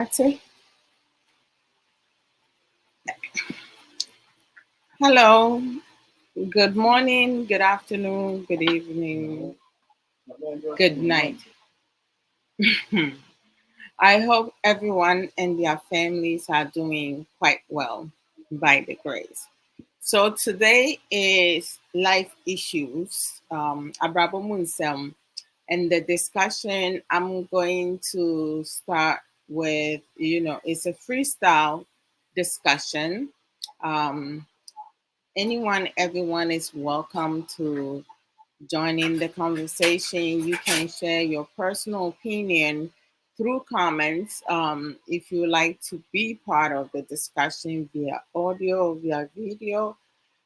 Party. Hello, good morning, good afternoon, good evening, good night. I hope everyone and their families are doing quite well by the grace. So today is life issues, Abrabo Munsem, and the discussion I'm going to start with, it's a freestyle discussion. Um, everyone is welcome to join in the conversation. You can share your personal opinion through comments. If you would like to be part of the discussion via audio, via video,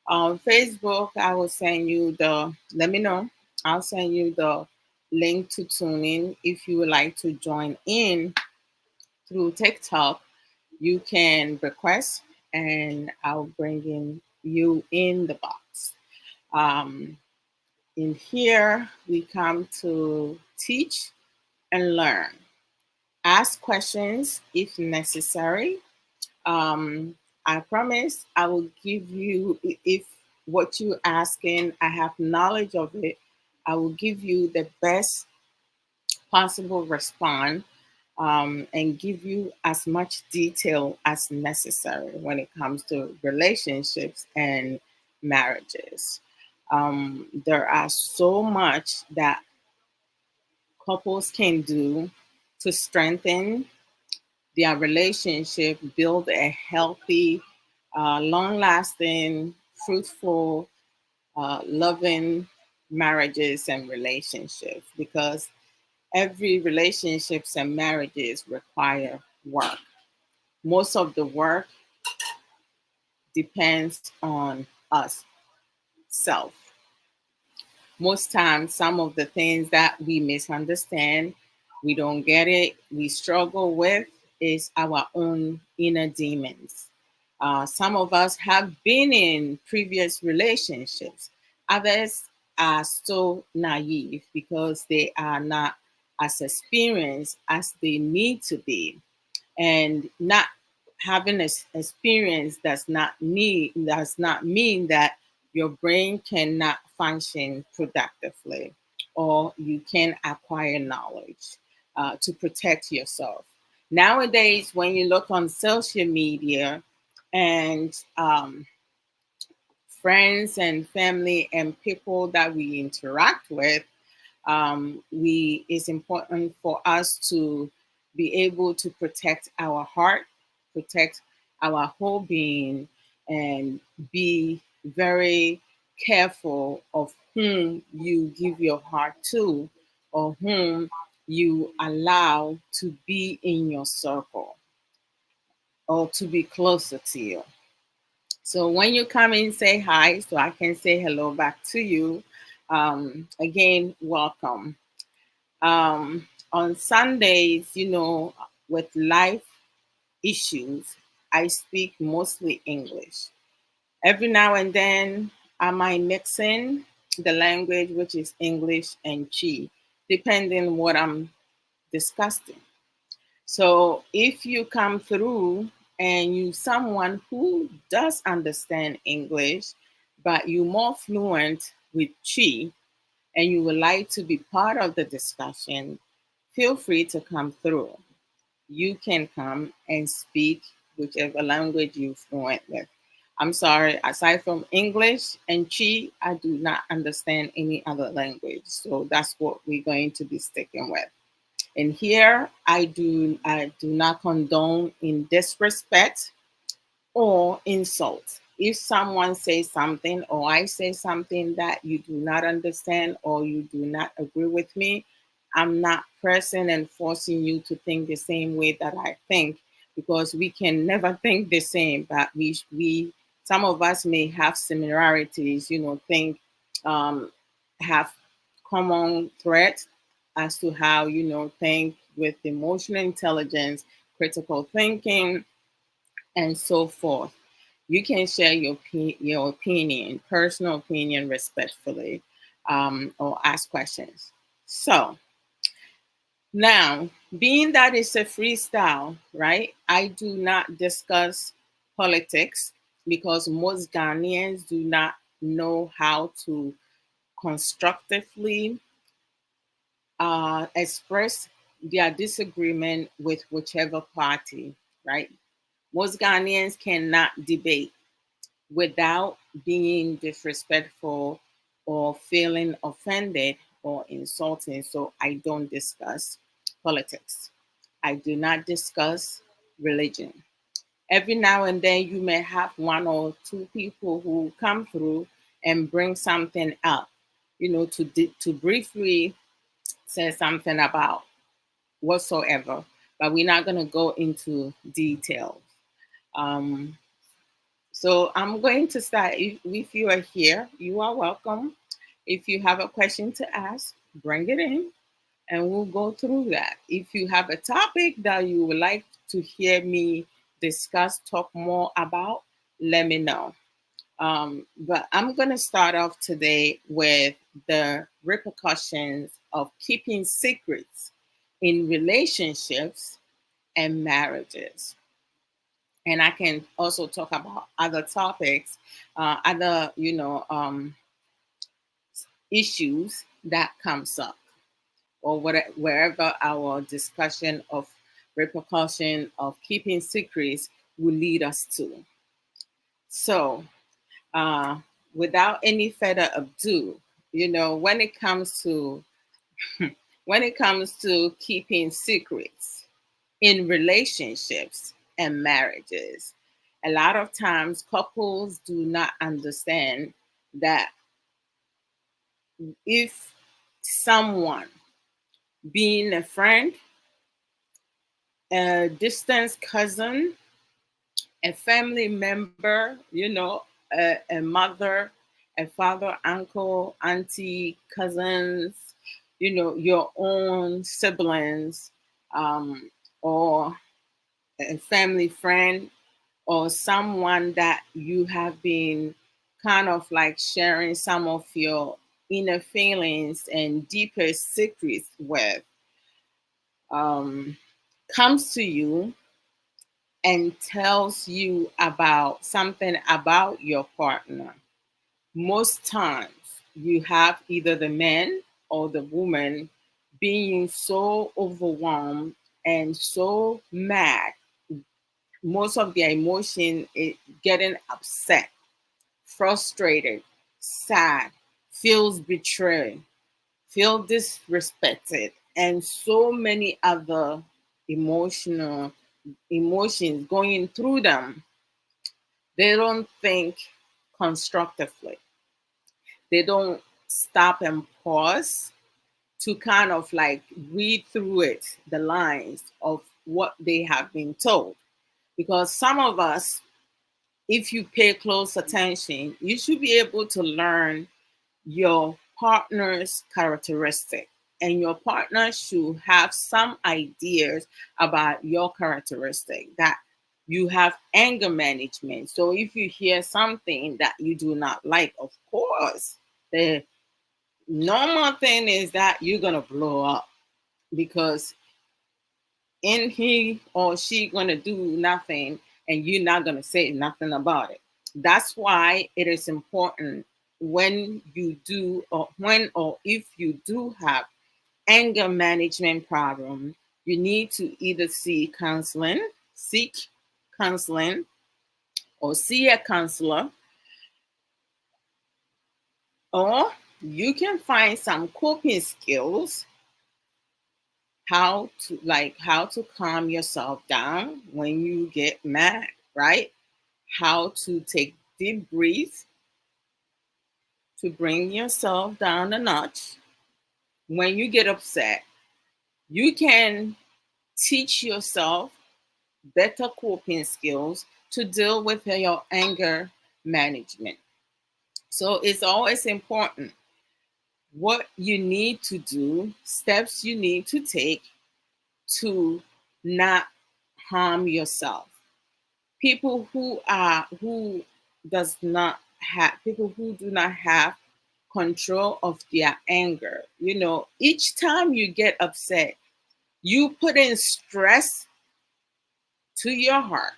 on Facebook, I will send you let me know. I'll send you the link to tune in. If you would like to join in through TikTok, you can request and I'll bring in you in the box. Um, in here, we come to teach and learn, ask questions if necessary. Um, I promise I will give you, if what you're asking, I have knowledge of it, I will give you the best possible response and give you as much detail as necessary when it comes to relationships and marriages. There are so much that couples can do to strengthen their relationship, build a healthy, long lasting, fruitful, loving marriages and relationships because every relationships and marriages require work. Most of the work depends on us self. Most times, some of the things that we misunderstand, we don't get it, we struggle with is our own inner demons. Some of us have been in previous relationships. Others are so naive because they are not as experienced as they need to be. And not having this experience does not mean that your brain cannot function productively or you can acquire knowledge to protect yourself. Nowadays, when you look on social media and friends and family and people that we interact with, we it's important for us to be able to protect our heart, protect our whole being, and be very careful of whom you give your heart to or whom you allow to be in your circle or to be closer to you. So when you come in, say hi so I can say hello back to you. Again, welcome. On Sundays, with life issues, I speak mostly English. Every now and then, I might mix in the language, which is English and Chi, depending what I'm discussing. So if you come through and you someone who does understand English, but you more fluent with Chi, and you would like to be part of the discussion, feel free to come through. You can come and speak whichever language you're fluent with. I'm sorry, aside from English and Chi, I do not understand any other language. So that's what we're going to be sticking with. And here I do not condone in disrespect or insult. If someone says something or I say something that you do not understand or you do not agree with me, I'm not pressing and forcing you to think the same way that I think because we can never think the same. But we some of us may have similarities. Think have common threats as to how think with emotional intelligence, critical thinking, and so forth. You can share your opinion, personal opinion, respectfully, or ask questions. So Now, being that it's a freestyle, right? I do not discuss politics because most Ghanaians do not know how to constructively express their disagreement with whichever party, right? Most Ghanaians cannot debate without being disrespectful or feeling offended or insulting. So I don't discuss politics. I do not discuss religion. Every now and then you may have one or two people who come through and bring something up, to briefly say something about whatsoever, but we're not going to go into details. Um, so I'm going to start. If you are here, you are welcome. If you have a question to ask, bring it in and we'll go through that. If you have a topic that you would like to hear me discuss, talk more about, let me know. But I'm going to start off today with the repercussions of keeping secrets in relationships and marriages. And I can also talk about other topics, other issues that comes up, or wherever our discussion of repercussion of keeping secrets will lead us to. So, uh, without any further ado, when it comes to keeping secrets in relationships and marriages, a lot of times couples do not understand that if someone, being a friend, a distant cousin, a family member, a mother, a father, uncle, auntie, cousins, your own siblings, or a family friend, or someone that you have been kind of like sharing some of your inner feelings and deepest secrets with, um, comes to you and tells you about something about your partner. Most times, you have either the man or the woman being so overwhelmed and so mad. Most of their emotion is getting upset, frustrated, sad, feels betrayed, feel disrespected, and so many other emotional emotions going through them. They don't think constructively. They don't stop and pause to kind of like read through it, the lines of what they have been told. Because some of us, if you pay close attention, you should be able to learn your partner's characteristic. And your partner should have some ideas about your characteristic, that you have anger management. So if you hear something that you do not like, of course, the normal thing is that you're going to blow up, because in he or she going to do nothing and you're not going to say nothing about it. That's why it is important, when you do, or when or if you do have anger management problem, you need to either seek counseling, or see a counselor, or you can find some coping skills, how to calm yourself down when you get mad, right? How to take deep breaths to bring yourself down a notch when you get upset. You can teach yourself better coping skills to deal with your anger management. So it's always important what you need to do, steps you need to take to not harm yourself. People who do not have control of their anger. Each time you get upset, You put in stress to your heart,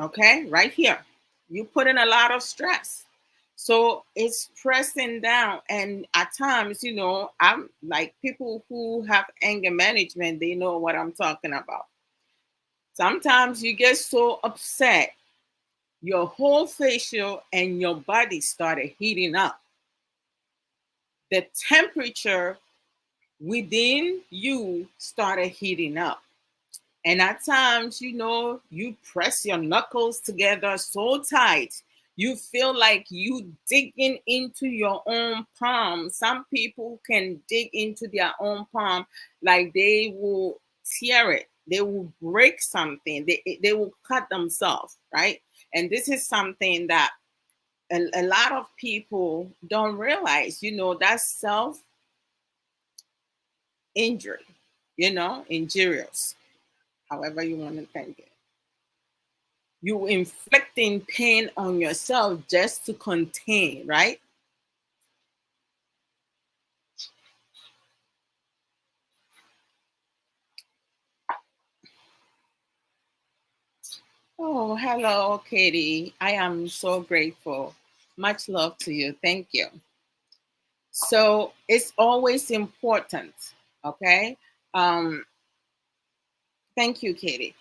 okay, right here. You put in a lot of stress. So it's pressing down. And at times, I'm like people who have anger management, they know what I'm talking about. Sometimes you get so upset, your whole facial and your body started heating up. The temperature within you started heating up. And at times, you press your knuckles together so tight, you feel like you digging into your own palm. Some people can dig into their own palm, like they will tear it, they will break something, they will cut themselves, right? And this is something that a lot of people don't realize, that's self injury, injurious, however you want to think it. You inflicting pain on yourself just to contain, right? Oh, hello, Katie. I am so grateful. Much love to you. Thank you. So it's always important, okay? Um, Thank you, Katie.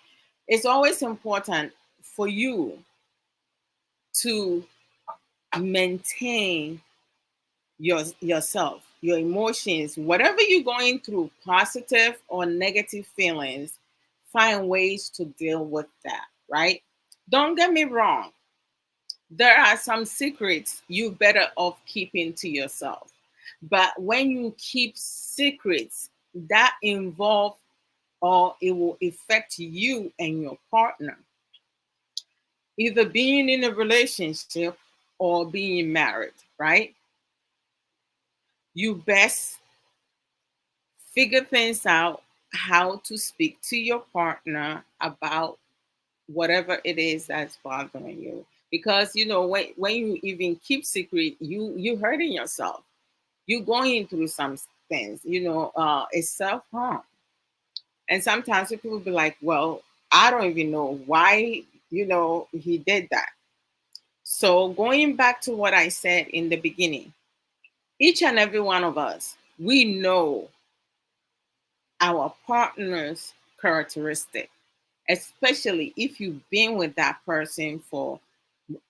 It's always important for you to maintain yourself, your emotions, whatever you're going through, positive or negative feelings, find ways to deal with that, right? Don't get me wrong. There are some secrets you better off keeping to yourself. But when you keep secrets that involve or it will affect you and your partner, either being in a relationship or being married, right? You best figure things out, how to speak to your partner about whatever it is that's bothering you. Because when you even keep secret, you hurting yourself. You going through some things. It's self-harm. And sometimes people will be like, well, I don't even know why, he did that. So going back to what I said in the beginning, each and every one of us, we know our partner's characteristic, especially if you've been with that person for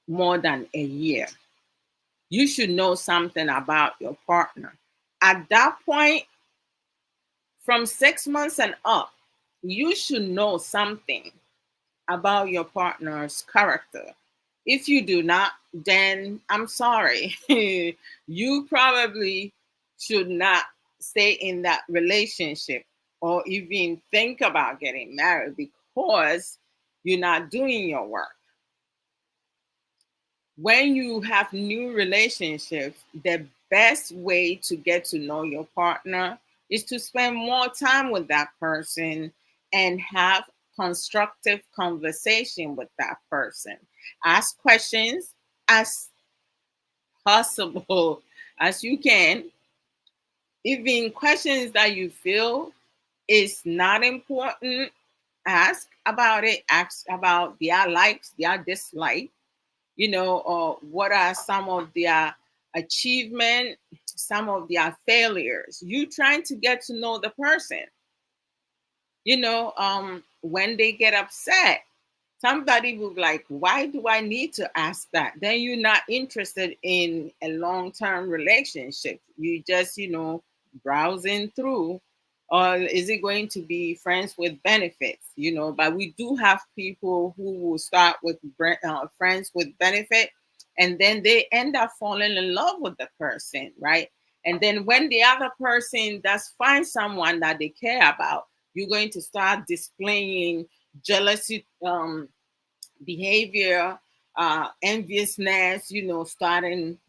more than a year. You should know something about your partner. At that point, from 6 months and up, you should know something about your partner's character. If you do not, then I'm sorry. You probably should not stay in that relationship or even think about getting married because you're not doing your work. When you have new relationships, the best way to get to know your partner is to spend more time with that person and have constructive conversation with that person. Ask questions as possible as you can. Even questions that you feel is not important, ask about it. Ask about their likes, their dislikes, or what are some of their achievement, some of their failures. You trying to get to know the person. When they get upset, somebody will be like, why do I need to ask that? Then you're not interested in a long-term relationship. You just, browsing through. Or is it going to be friends with benefits? But we do have people who will start with friends with benefit, and then they end up falling in love with the person, right? And then when the other person does find someone that they care about, you're going to start displaying jealousy behavior, enviousness, starting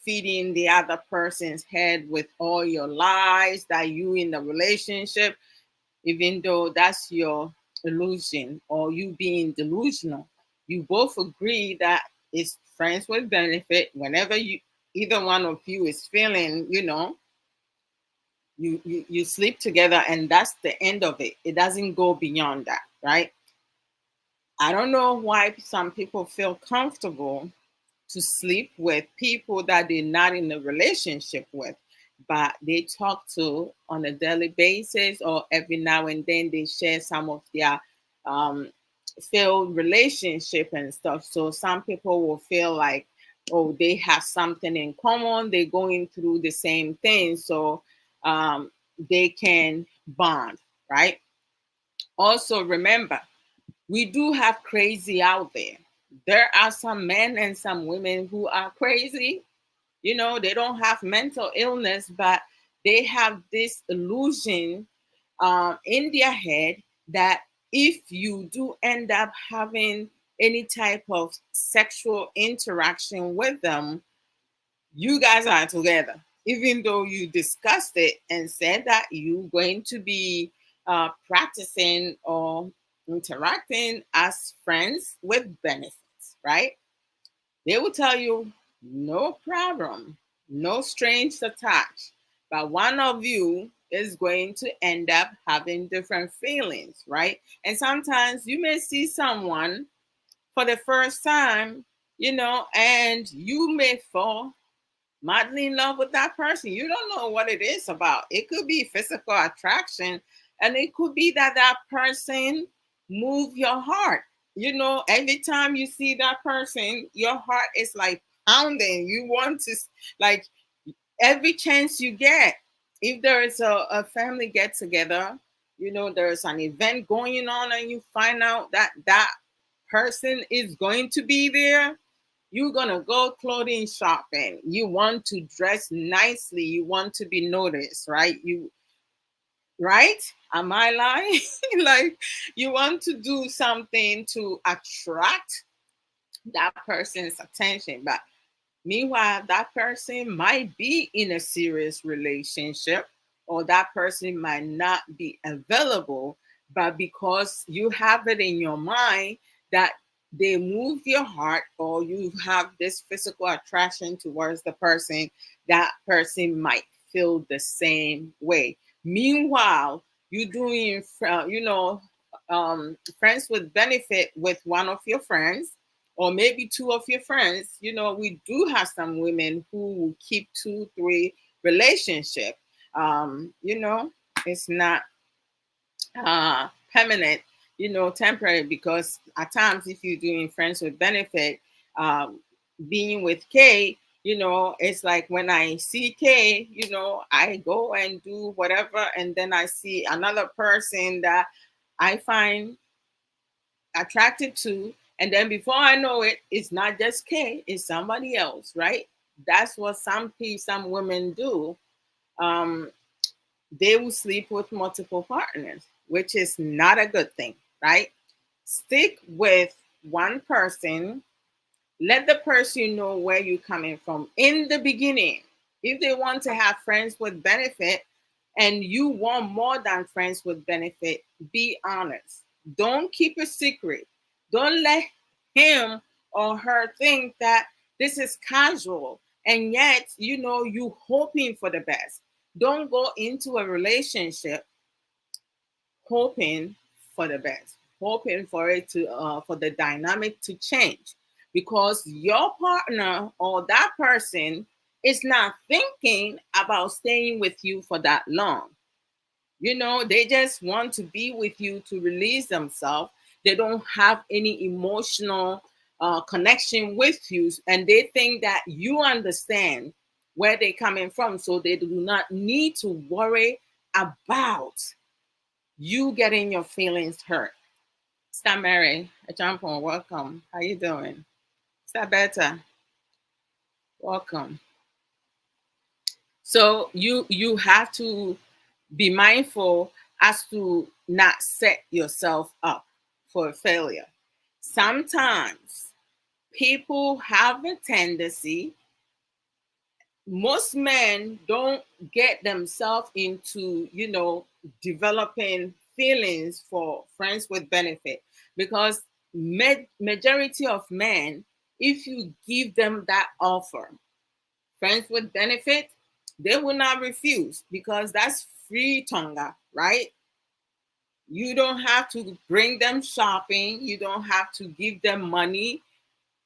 feeding the other person's head with all your lies that you in the relationship, even though that's your illusion or you being delusional. You both agree that it's friends with benefit. Whenever either one of you is feeling, you sleep together and that's the end of it. It doesn't go beyond that, right? I don't know why some people feel comfortable to sleep with people that they're not in a relationship with, but they talk to on a daily basis, or every now and then they share some of their um, failed relationship and stuff. So some people will feel like, oh, they have something in common, they're going through the same thing, so um, they can bond, right? Also, remember, we do have crazy out there. There are some men and some women who are crazy. You know, they don't have mental illness, but they have this illusion in their head that if you do end up having any type of sexual interaction with them, you guys are together, even though you discussed it and said that you're going to be practicing or interacting as friends with benefits, right? They will tell you no problem, no strings attached, but one of you is going to end up having different feelings, right? And sometimes you may see someone for the first time, and you may fall madly in love with that person. You don't know what it is about. It could be physical attraction, and it could be that that person move your heart. Every time you see that person, your heart is like pounding. You want to, like, every chance you get. If there is a family get together, there's an event going on, and you find out that that person is going to be there, you're gonna go clothing shopping. You want to dress nicely. You want to be noticed, right? Right? Am I lying? Like, you want to do something to attract that person's attention. But meanwhile, that person might be in a serious relationship, or that person might not be available, but because you have it in your mind that they move your heart, or you have this physical attraction towards the person, that person might feel the same way. Meanwhile, you doing, friends with benefit with one of your friends, or maybe two of your friends. We do have some women who will keep two, three relationship. It's not permanent, temporary, because at times, if you're doing friends with benefit, um, being with K, it's like when I see K, I go and do whatever, and then I see another person that I find attracted to, and then before I know it, it's not just K, it's somebody else, right? That's what some women do. um they will sleep with multiple partners, which is not a good thing, right? Stick with one person. Let the person know where you're coming from in the beginning. If they want to have friends with benefit and you want more than friends with benefit, be honest. Don't keep a secret. Don't let him or her think that this is casual, and yet you hoping for the best. Don't go into a relationship hoping for the best, hoping for it to for the dynamic to change, because your partner or that person is not thinking about staying with you for that long. They just want to be with you to release themselves. They don't have any emotional connection with you, and they think that you understand where they're coming from, so they do not need to worry about you getting your feelings hurt. Sister Mary, a champion, welcome. How you doing? Sister Beta, welcome. So you have to be mindful as to not set yourself up for failure. Sometimes people have a tendency, most men don't get themselves into, developing feelings for friends with benefit, because majority of men, if you give them that offer, friends with benefit, they will not refuse, because that's free tonga, right? You don't have to bring them shopping. You don't have to give them money.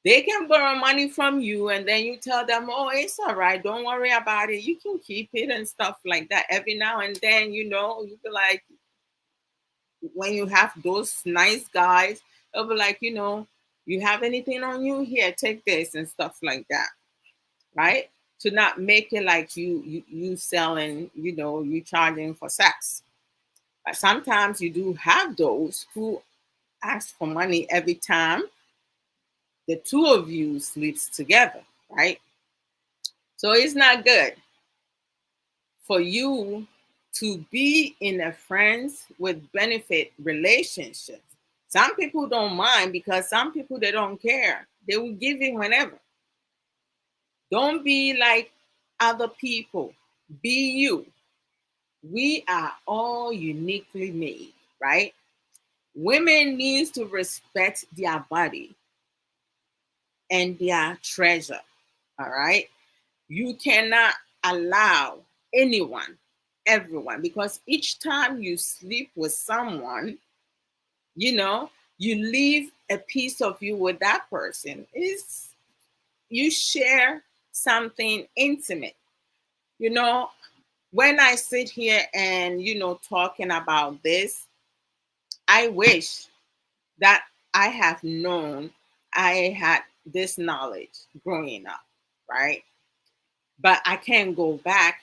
They can borrow money from you, and then you tell them, oh, it's all right. Don't worry about it. You can keep it and stuff like that. Every now and then, you know, you be like, when you have those nice guys, they'll be like, you know, you have anything on you? Here, take this and stuff like that, right? To not make it like you selling, you know, you charging for sex. But sometimes you do have those who ask for money every time the two of you sleeps together, right? So it's not good for you to be in a friends with benefit relationship. Some people don't mind because some people they don't care. They will give it whenever. Don't be like other people. Be you. We are all uniquely made, right? Women needs to respect their body and their treasure. All right. You cannot allow anyone, everyone, because each time you sleep with someone, you know, you leave a piece of you with that person. Is you share something intimate. You know, when I sit here and, you know, talking about this, I wish that I have known I had this knowledge growing up, right? But I can't go back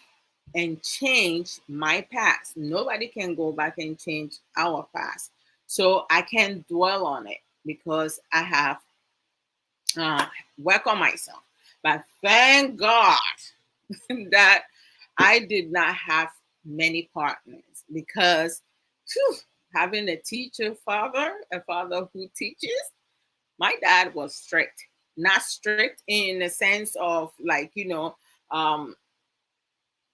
and change my past. Nobody can go back and change our past. So I can't dwell on it because I have worked on myself. But thank God that I did not have many partners because whew, having a father who teaches, my dad was strict. Not strict in the sense of like, you know, um,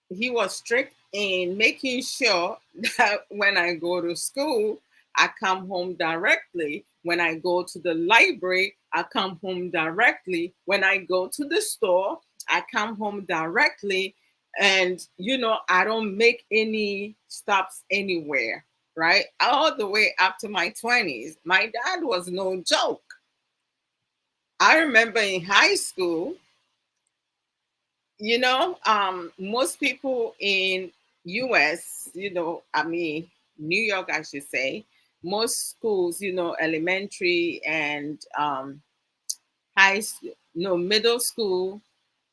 he was strict in making sure that when I go to school, I come home directly. When I go to the library, I come home directly. When I go to the store, I come home directly. And, you know, I don't make any stops anywhere, right? All the way up to my 20s. My dad was no joke. I remember in high school, you know, most people in US, you know, I mean New York I should say, most schools, you know, elementary and high school, no, middle school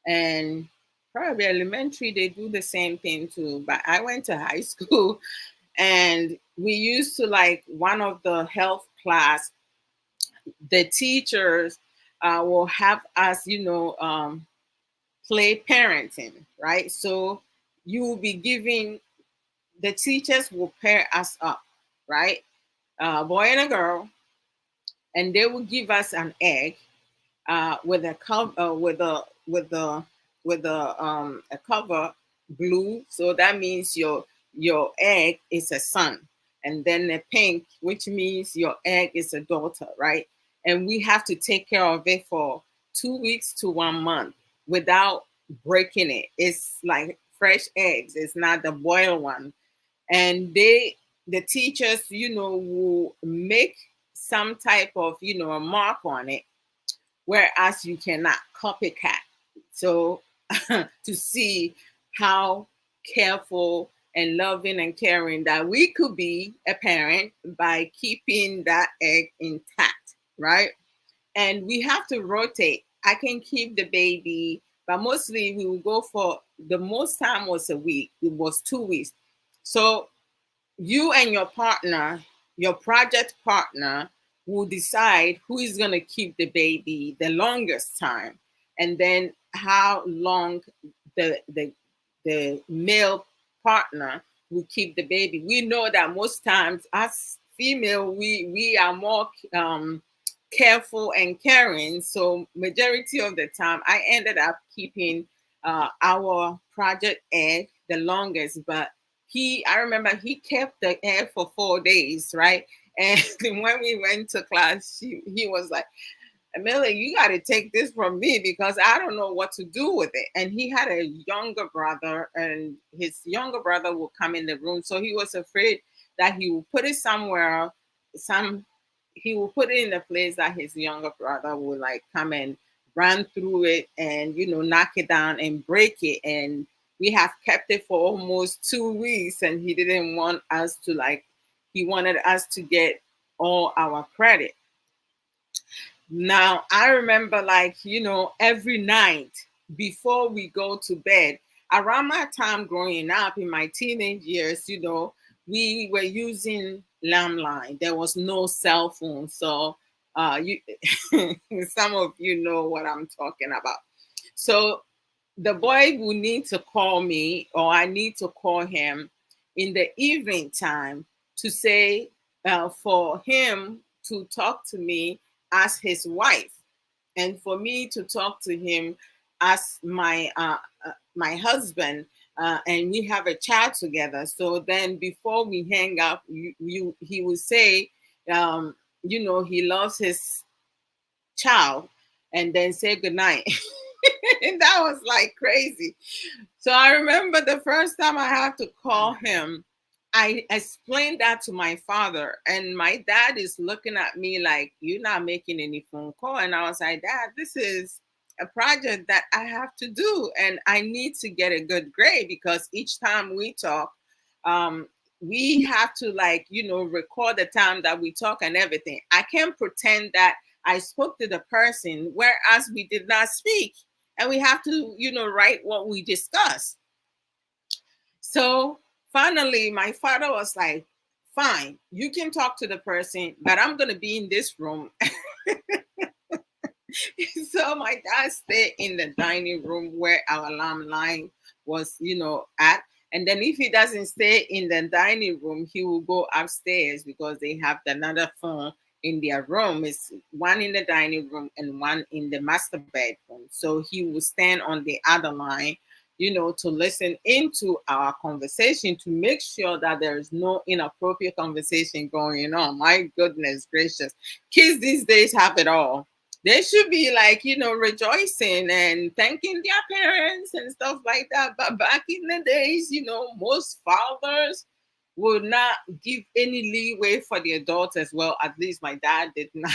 and probably elementary, they do the same thing too. But I went to high school and we used to like one of the health class, the teachers will have us, you know, play parenting, right? So you will be giving, the teachers will pair us up, right? A boy and a girl, and they will give us an egg with a cover, with a cover blue. So that means your egg is a son, and then a pink, which means your egg is a daughter, right? And we have to take care of it for 2 weeks to 1 month without breaking it. It's like fresh eggs. It's not the boiled one. And the teachers, you know, will make some type of, you know, a mark on it, whereas you cannot copycat. So to see how careful and loving and caring that we could be a parent by keeping that egg intact, right? And we have to rotate. I can keep the baby, but mostly we will go for, the most time was a week. It was 2 weeks. So you and your partner, your project partner, will decide who is going to keep the baby the longest time, and then how long the male partner will keep the baby. We know that most times as female, we are more careful and caring. So majority of the time, I ended up keeping our project egg the longest, but I remember he kept the egg for 4 days, right? And when we went to class, he was like, Amelia, you got to take this from me because I don't know what to do with it. And he had a younger brother, and his younger brother would come in the room. So he was afraid that he would put it somewhere, some he would put it in a place that his younger brother would like come and run through it and knock it down and break it. And we have kept it for almost 2 weeks, and he didn't want us to he wanted us to get all our credit. Now, I remember, every night before we go to bed, around my time growing up in my teenage years, we were using landline. There was no cell phone. So, you, some of you know what I'm talking about. So, the boy will need to call me, or I need to call him in the evening time to say, for him to talk to me as his wife, and for me to talk to him as my husband, and we have a child together. So then before we hang up, he will say, he loves his child, and then say goodnight. And that was like crazy. So I remember the first time I had to call him, I explained that to my father, and my dad is looking at me like, "You're not making any phone call." And I was like, "Dad, this is a project that I have to do, and I need to get a good grade because each time we talk, we have to record the time that we talk and everything. I can't pretend that I spoke to the person, whereas we did not speak, and we have to, write what we discussed." So finally, my father was like, "Fine, you can talk to the person, but I'm going to be in this room." So my dad stayed in the dining room where our alarm line was, at. And then if he doesn't stay in the dining room, he will go upstairs because they have another phone in their room. It's one in the dining room and one in the master bedroom. So he will stand on the other line, to listen into our conversation to make sure that there is no inappropriate conversation going on. My goodness gracious. Kids these days have it all. They should be rejoicing and thanking their parents and stuff like that. But back in the days, most fathers would not give any leeway for the adults as well. At least my dad did not.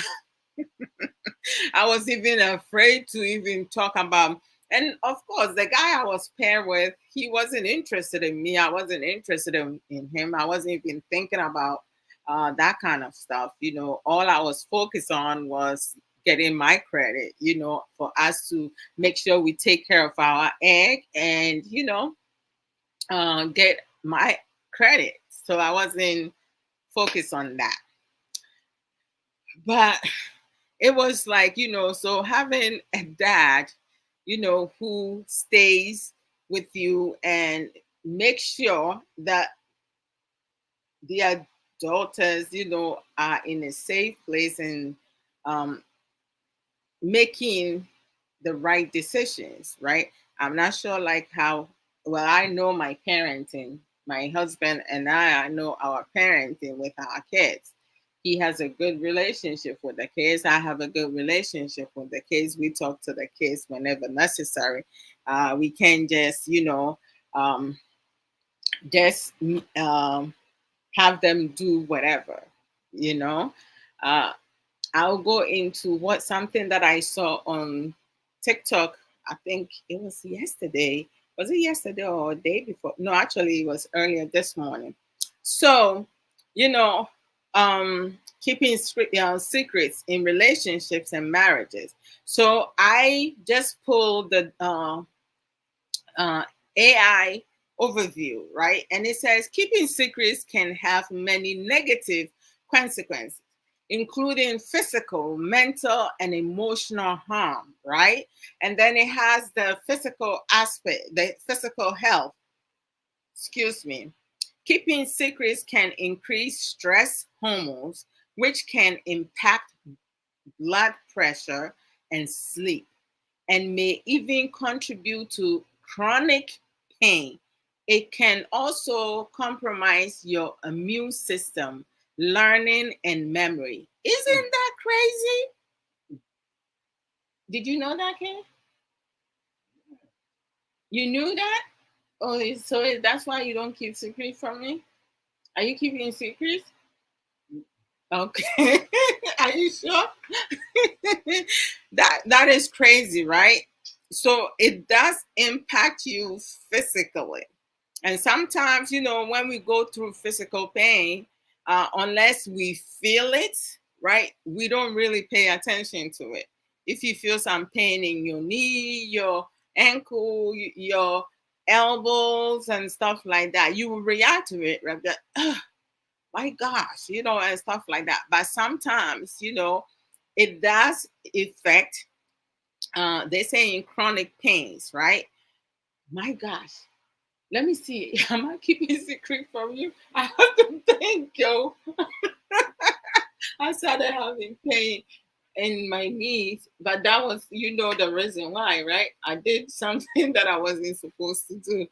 I was even afraid to even talk about. And of course, the guy I was paired with, he wasn't interested in me. I wasn't interested in him. I wasn't even thinking about that kind of stuff. All I was focused on was getting my credit, for us to make sure we take care of our egg and, get my credit. So I wasn't focused on that. But it was like, so having a dad, who stays with you and make sure that their daughters, are in a safe place and making the right decisions, right? I'm not sure how well I know my parenting, my husband and I know our parenting with our kids. He has a good relationship with the kids. I have a good relationship with the kids. We talk to the kids whenever necessary. We can just, um, just have them do whatever, you know. Uh, I'll go into something that I saw on TikTok. I think it was yesterday. Was it yesterday or a day before? No, actually, it was earlier this morning. So, you know, keeping secrets in relationships and marriages. So I just pulled the AI overview, right? And it says keeping secrets can have many negative consequences, including physical, mental, and emotional harm, right? And then it has the physical aspect, the physical health. Excuse me. Keeping secrets can increase stress hormones, which can impact blood pressure and sleep, and may even contribute to chronic pain. It can also compromise your immune system, learning, and memory. Isn't that crazy? Did you know that, Ken? You knew that? Oh, so that's why you don't keep secrets from me? Are you keeping secrets? Okay. Are you sure? That is crazy, right? So it does impact you physically. And sometimes, when we go through physical pain, unless we feel it, right, we don't really pay attention to it. If you feel some pain in your knee, your ankle, your elbows, and stuff like that, you will react to it, right? Like, my gosh, and stuff like that. But sometimes, it does affect, they say in chronic pains, right? My gosh. Let me see. Am I keeping secret from you? I have to think, yo. I started having pain in my knees, but that was, the reason why, right? I did something that I wasn't supposed to do.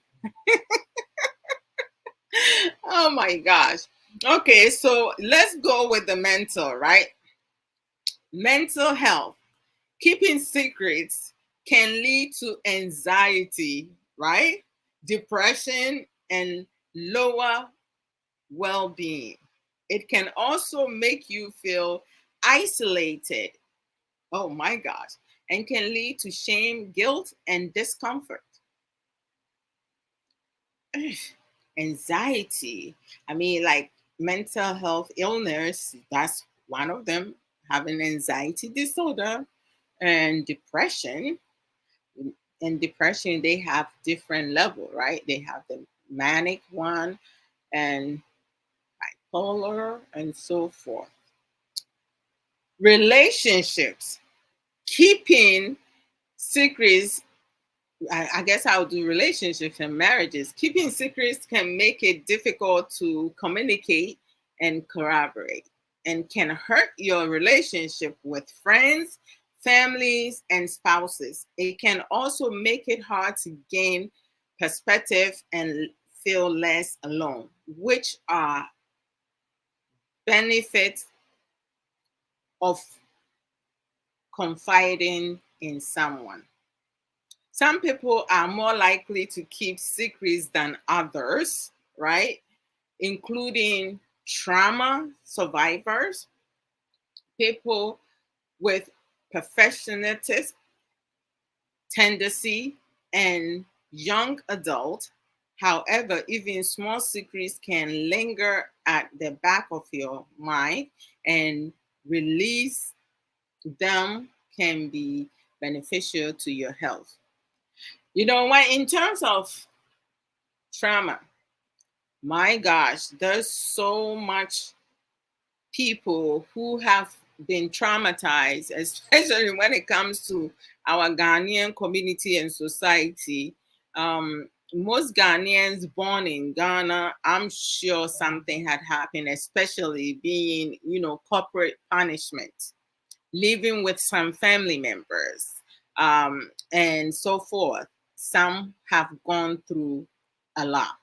Oh my gosh. Okay, so let's go with the mental, right? Mental health. Keeping secrets can lead to anxiety, right? Depression and lower well being. It can also make you feel isolated. Oh my gosh. And can lead to shame, guilt, and discomfort. Anxiety. I mean, like mental health illness, that's one of them. Having anxiety disorder and depression. In depression, they have different level, right? They have the manic one and bipolar and so forth. Relationships. Keeping secrets, I guess I'll do relationships and marriages. Keeping secrets can make it difficult to communicate and collaborate, and can hurt your relationship with friends, families, and spouses. It can also make it hard to gain perspective and feel less alone, which are benefits of confiding in someone. Some people are more likely to keep secrets than others, right? Including trauma survivors, people with perfectionist tendency, and young adults. However, even small secrets can linger at the back of your mind, and release them can be beneficial to your health. When in terms of trauma, my gosh, there's so much people who have been traumatized, especially when it comes to our Ghanaian community and society. Most Ghanaians born in Ghana, I'm sure something had happened, especially being, corporate punishment, living with some family members, and so forth. Some have gone through a lot.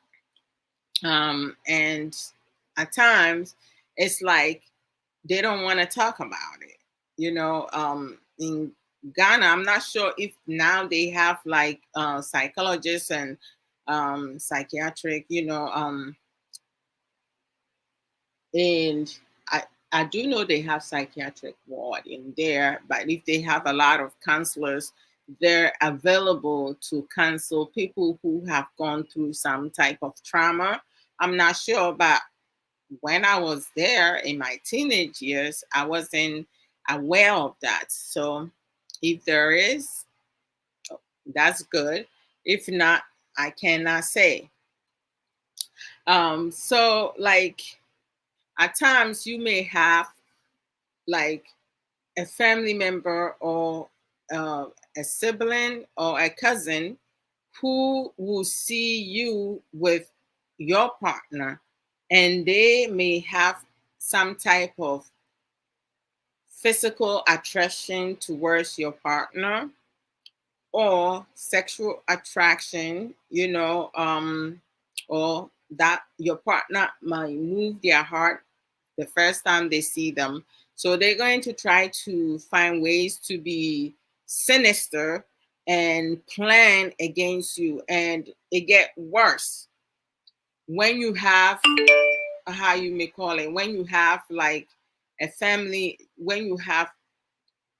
And at times, it's like they don't want to talk about it. In Ghana, I'm not sure if now they have like psychologists and psychiatric, and I do know they have psychiatric ward in there, but if they have a lot of counselors, they're available to counsel people who have gone through some type of trauma. I'm not sure, but when I was there in my teenage years, I wasn't aware of that. So if there is, that's good. If not, I cannot say. So like at times you may have like a family member or a sibling or a cousin who will see you with your partner, and they may have some type of physical attraction towards your partner or sexual attraction, or that your partner might move their heart the first time they see them. So they're going to try to find ways to be sinister and plan against you. And it get worse when you have, how you may call it, when you have like a family, when you have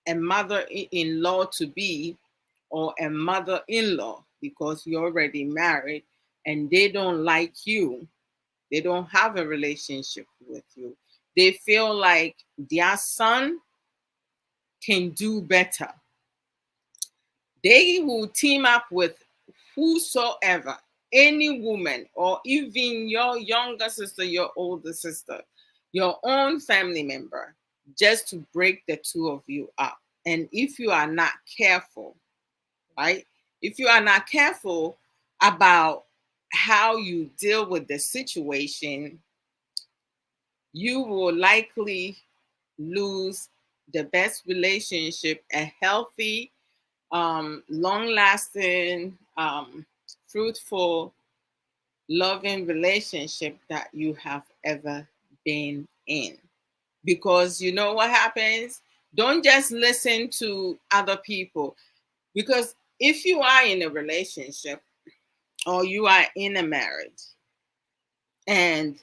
a mother-in-law to be, or a mother-in-law, because you're already married and they don't like you, they don't have a relationship with you, they feel like their son can do better, they will team up with whosoever, any woman, or even your younger sister, your older sister, your own family member, just to break the two of you up. And if you are not careful, right? If you are not careful about how you deal with the situation, you will likely lose the best relationship, a healthy, long lasting, fruitful, loving relationship that you have ever been in. Because you know what happens? Don't just listen to other people. Because if you are in a relationship or you are in a marriage and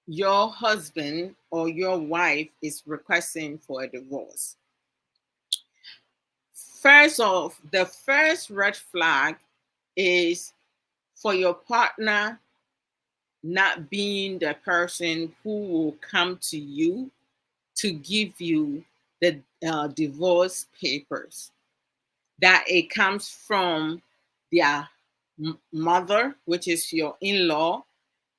your husband or your wife is requesting for a divorce, first off, the first red flag is for your partner not being the person who will come to you to give you the divorce papers. That it comes from their mother, which is your in-law,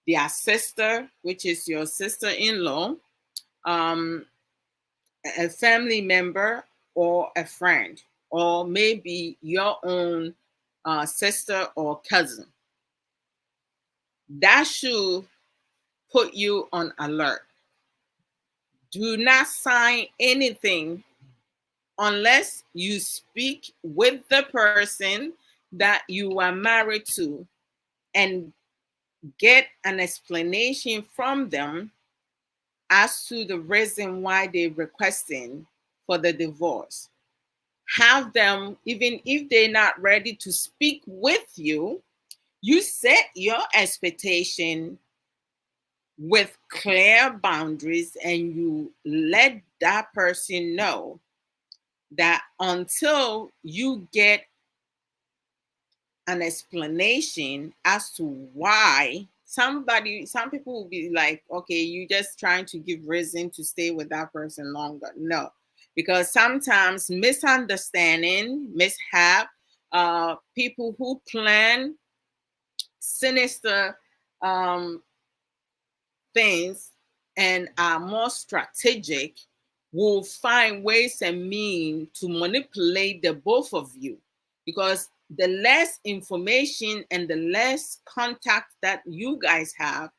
their sister, which is your sister-in-law, um, a family member, or a friend, or maybe your own sister or cousin. That should put you on alert. Do not sign anything unless you speak with the person that you are married to and get an explanation from them as to the reason why they're requesting for the divorce. Have them, even if they're not ready to speak with you, you set your expectation with clear boundaries and you let that person know that until you get an explanation as to why, some people will be like, okay, you just trying to give reason to stay with that person longer. No, because sometimes misunderstanding, mishap, people who plan sinister um, things and are more strategic will find ways and means to manipulate the both of you, because the less information and the less contact that you guys have,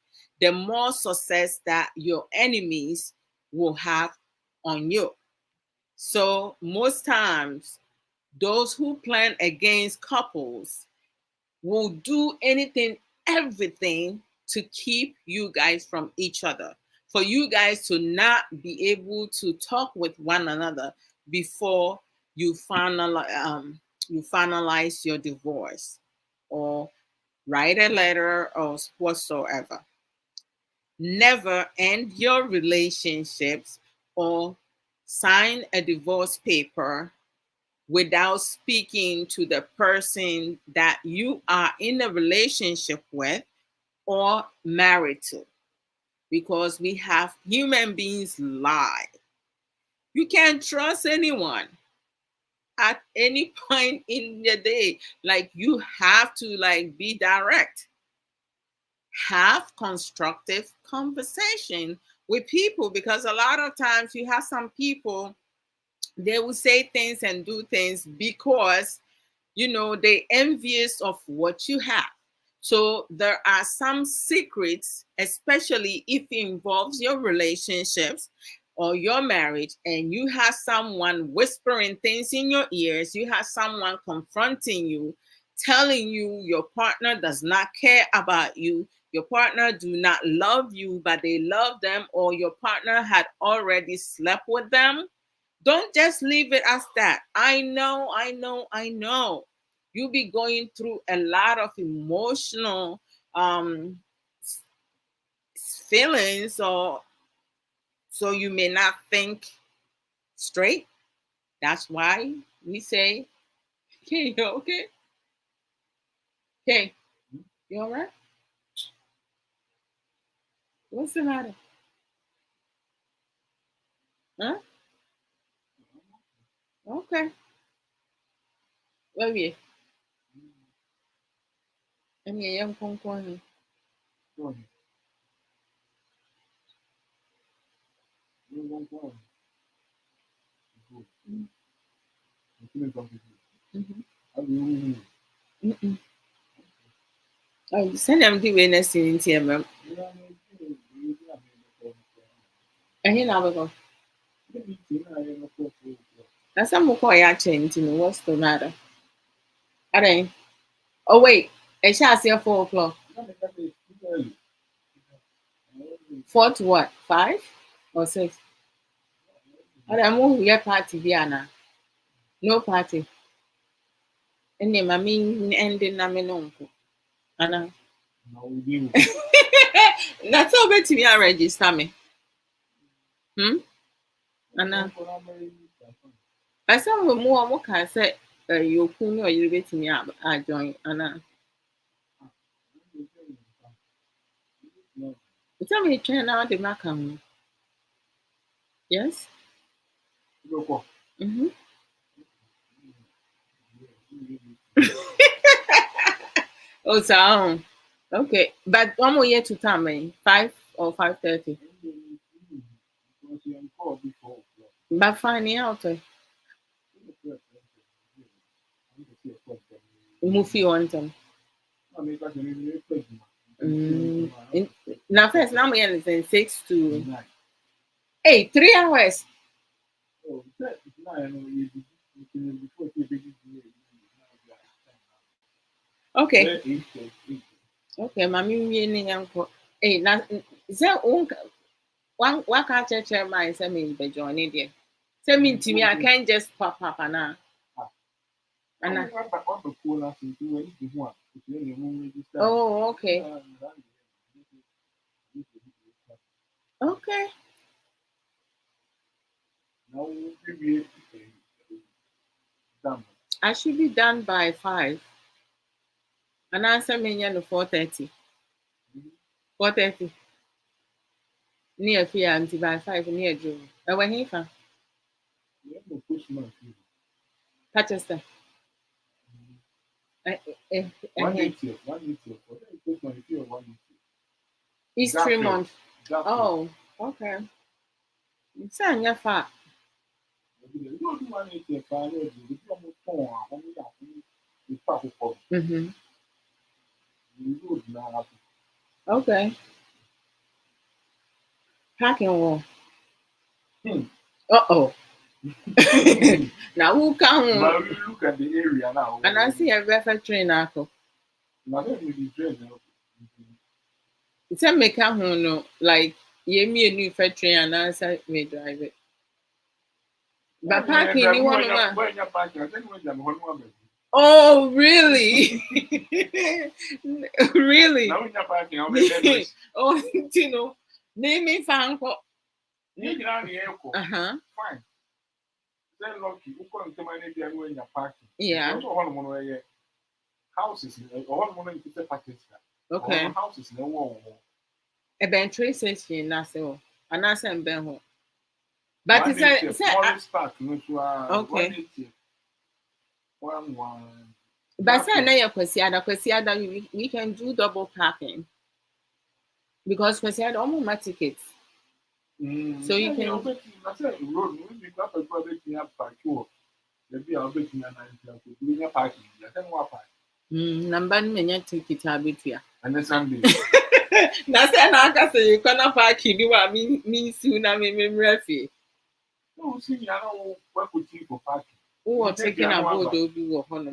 the more success that your enemies will have on you. So most times those who plan against couples will do anything, everything to keep you guys from each other, for you guys to not be able to talk with one another before you finalize your divorce or write a letter or whatsoever. Never end your relationships or sign a divorce paper without speaking to the person that you are in a relationship with or married to, because we have human beings lie. You can't trust anyone at any point in the day. Like, you have to like be direct, have constructive conversation with people, because a lot of times you have some people, they will say things and do things because they envious of what you have. So there are some secrets, especially if it involves your relationships or your marriage, and you have someone whispering things in your ears, you have someone confronting you, telling you your partner does not care about you, your partner do not love you but they love them, or your partner had already slept with them. Don't just leave it as that. I know. You'll be going through a lot of emotional um feelings, or so you may not think straight. That's why we say, okay, you okay? Okay, you all right? What's the matter? Huh? Okay. Well, yeah. And yeah, young Kong. Oh, send them the way next in here, ma'am. And here now we go. That's some more quiet change. What's the matter? Are they? Oh, wait. I shall see 4 o'clock. 4 to what? 5 or 6? Are they move your party, Diana? No party. And then, I mean, ending, I mean, uncle. Anna. That's all bet to me. I register me. Anna. I saw more can say, you could know you bet me up. I join Anna. Tell me, train out the macam. Yes? Mm-hmm. Oh, so okay. But one more year to time, 5 or 5:30. But finding out, move you on them. Now, first, now we are 6 to 8, 3 hours. Okay. Okay, mommy, we need uncle. Hey, now, is that one can't check my semi be joining there. Send me to me, I can't just pop up and oh, okay. Okay. I should be done by 5. And answer me at 4:30. 4:30. Near fear until by 5 near June. I went here from Manchester. East Tremont. Oh, okay. It's on your far. Mm-hmm. Okay. Parking wall. Uh-oh. Now who come? But we look at the area now. And I see a refectory now. It's a make a no, like you me a new factory and answer may drive it. But parking you want to. Oh, really? Really? Oh, you know, name me fan. Uh-huh. Fine. Then lucky, who couldn't come any day when you're parking? Yeah. Also, one houses, all morning to the parking. Okay. Houses, no wall. A bench says she naso, and I send Ben home. But it's a okay. One. But say na kwasiada we can do double parking because kwasiada almost my tickets. So you can road when you got a brother park. Maybe I'll be in a parking. Number many ticket habitua. And then Sunday. That's an anchor say you cannot park you do I mean soon I mean refi. No, see, I don't work with you for parking. Oh, taking a board will be a honor.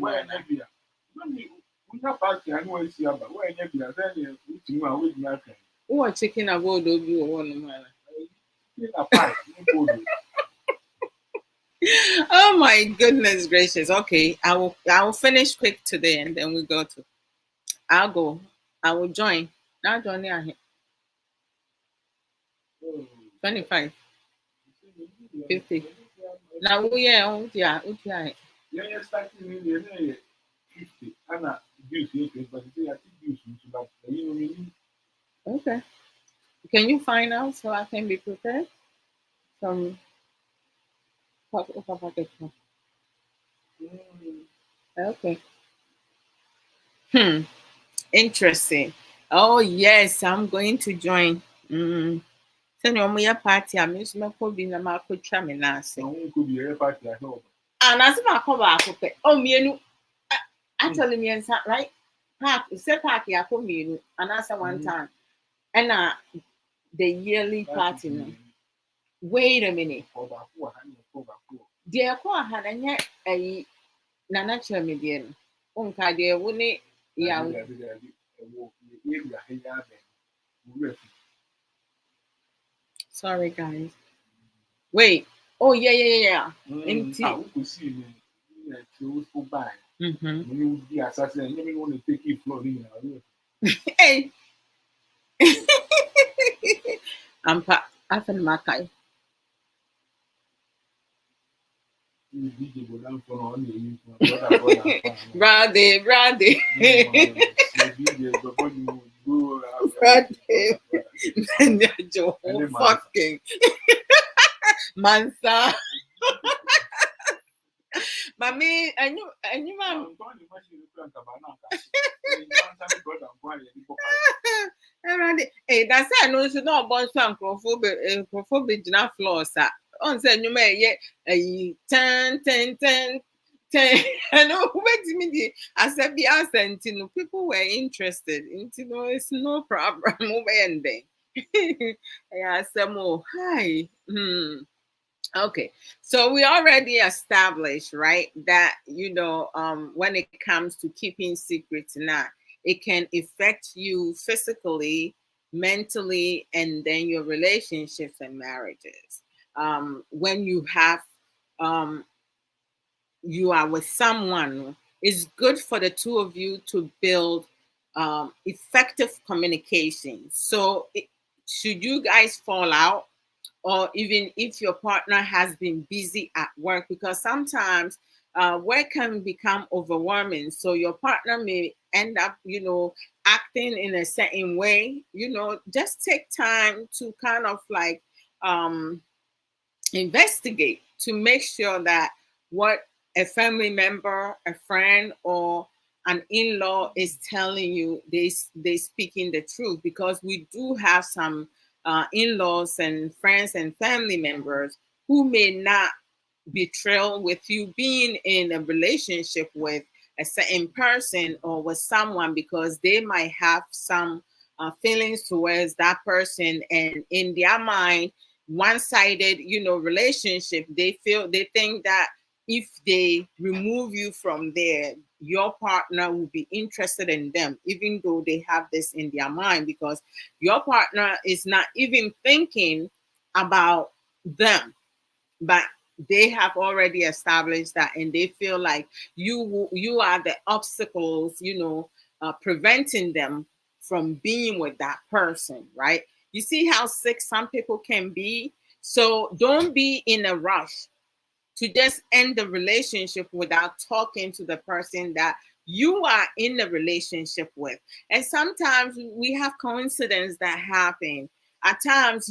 We have parking, I know it's here, but where you are then you are with nothing. Oh, chicken a board will be a one man. A park, Oh my goodness gracious. Okay, I will finish quick today and then we go to I'll go. I will join. Now join here. 25, 50. Now we yeah. Yeah, starting in the 50. Anna, juice, but I think juice, but Okay. Can you find out so I can be prepared from okay. Hmm. Interesting. Oh yes, I'm going to join. Send your party. I'm used to my be na my coach. I'm in someone could be a party at home. And as my cover, oh, me, actually, me and right? Park, say park, ya come me, and answer one time. And the yearly party, no. Wait a minute. Dear call had a nana champion. Unka dear, wouldn't it? Yeah. Sorry, guys. Wait. Oh, yeah. Hey. I'm after my kai. Brady. Brady. Fucking Mansa. Mami, and you, ma'am. Hey, that's it. No, so no born some crophobic enough floors. On said you may yet 10. I know wait me. I said be answered. People were interested. It's no problem. Ending. Yeah, some more. Hi. Okay, so we already established, right, that when it comes to keeping secrets now, it can affect you physically, mentally, and then your relationships and marriages. When um, you are with someone, it's good for the two of you to build effective communication. So, should you guys fall out, or even if your partner has been busy at work, because sometimes work can become overwhelming. So your partner may end up, acting in a certain way. Just take time to kind of like investigate to make sure that what a family member, a friend, or an in-law is telling you, they speaking the truth, because we do have some in-laws and friends and family members who may not be thrilled with you being in a relationship with a certain person or with someone, because they might have some feelings towards that person, and in their mind, one-sided relationship, they think that if they remove you from there, your partner will be interested in them, even though they have this in their mind, because your partner is not even thinking about them, but they have already established that, and they feel like you are the obstacles, preventing them from being with that person, right? You see how sick some people can be. So don't be in a rush to just end the relationship without talking to the person that you are in the relationship with. And sometimes we have coincidence that happen. At times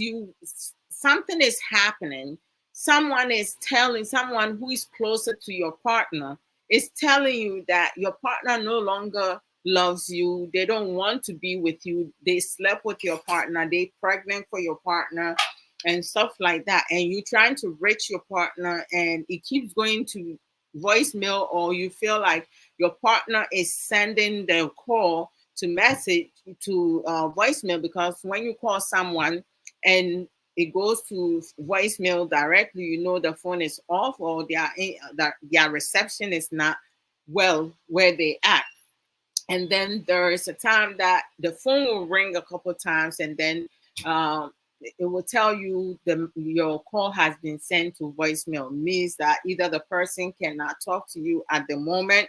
something is happening. Someone is telling, someone who is closer to your partner is telling you that your partner no longer loves you. They don't want to be with you. They slept with your partner. They pregnant for your partner and stuff like that. And you're trying to reach your partner and it keeps going to voicemail, or you feel like your partner is sending the call to message to voicemail, because when you call someone and it goes to voicemail directly, the phone is off, or their reception is not well where they at. And then there is a time that the phone will ring a couple times, and then it will tell you your call has been sent to voicemail. Means that either the person cannot talk to you at the moment,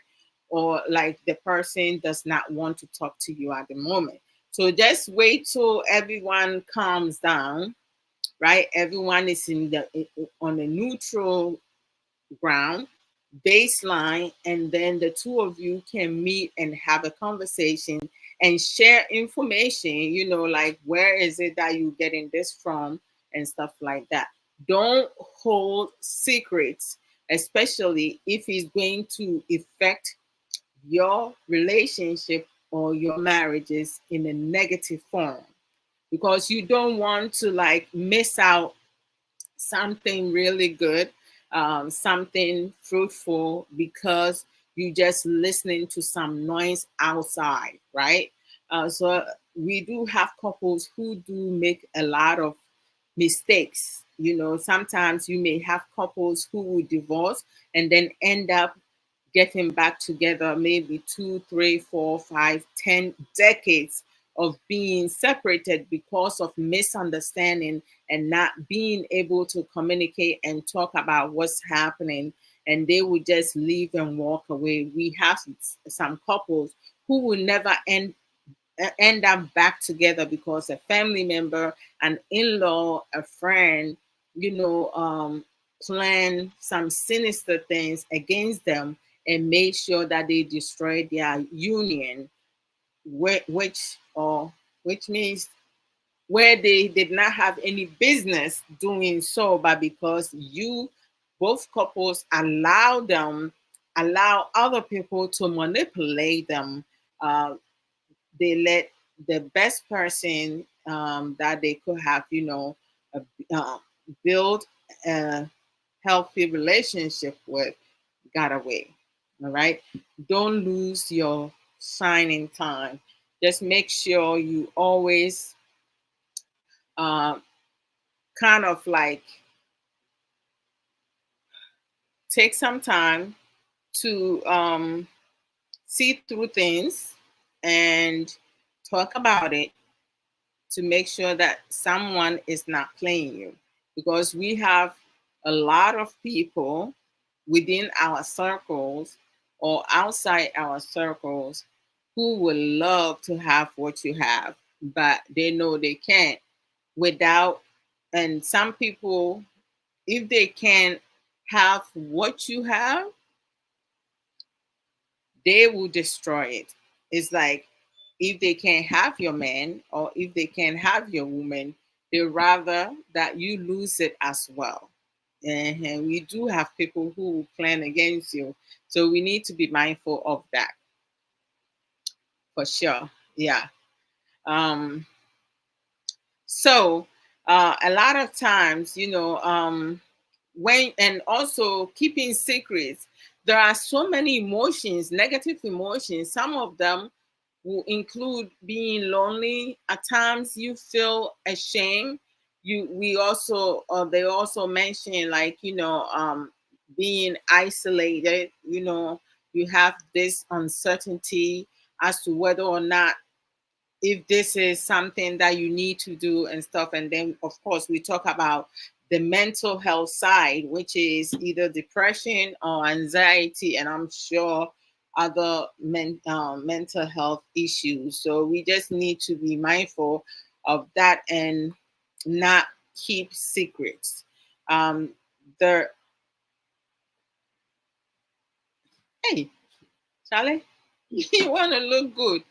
or like the person does not want to talk to you at the moment. So just wait till everyone calms down, right? Everyone is on a neutral ground, baseline, and then the two of you can meet and have a conversation and share information, like where is it that you're getting this from and stuff like that. Don't hold secrets, especially if it's going to affect your relationship or your marriages in a negative form, because you don't want to like miss out something really good, something fruitful, because you just listening to some noise outside, right? So we do have couples who do make a lot of mistakes. Sometimes you may have couples who will divorce and then end up getting back together, maybe 2, 3, 4, 5, 10 decades of being separated because of misunderstanding and not being able to communicate and talk about what's happening. And they would just leave and walk away. We have some couples who will never end up back together because a family member, an in-law, a friend, plan some sinister things against them and make sure that they destroy their union, which means where they did not have any business doing so, but because you, both couples, allow other people to manipulate them. They let the best person that they could have, uh, uh, build a healthy relationship with, got away. All right. Don't lose your shining time. Just make sure you always uh, kind of like take some time to see through things and talk about it, to make sure that someone is not playing you. Because we have a lot of people within our circles or outside our circles who would love to have what you have, but they know they can't without. And some people, if they can have what you have, they will destroy it. It's like if they can't have your man or if they can't have your woman, they rather that you lose it as well. And we do have people who will plan against you. So we need to be mindful of that for sure. Yeah. Um, so a lot of times, when, and also keeping secrets, there are so many emotions, negative emotions. Some of them will include being lonely. At times you feel ashamed. We also they also mention, like, being isolated. You have this uncertainty as to whether or not if this is something that you need to do and stuff. And then of course we talk about the mental health side, which is either depression or anxiety, and I'm sure other mental health issues. So we just need to be mindful of that and not keep secrets. The Hey, Charlie, you want to look good.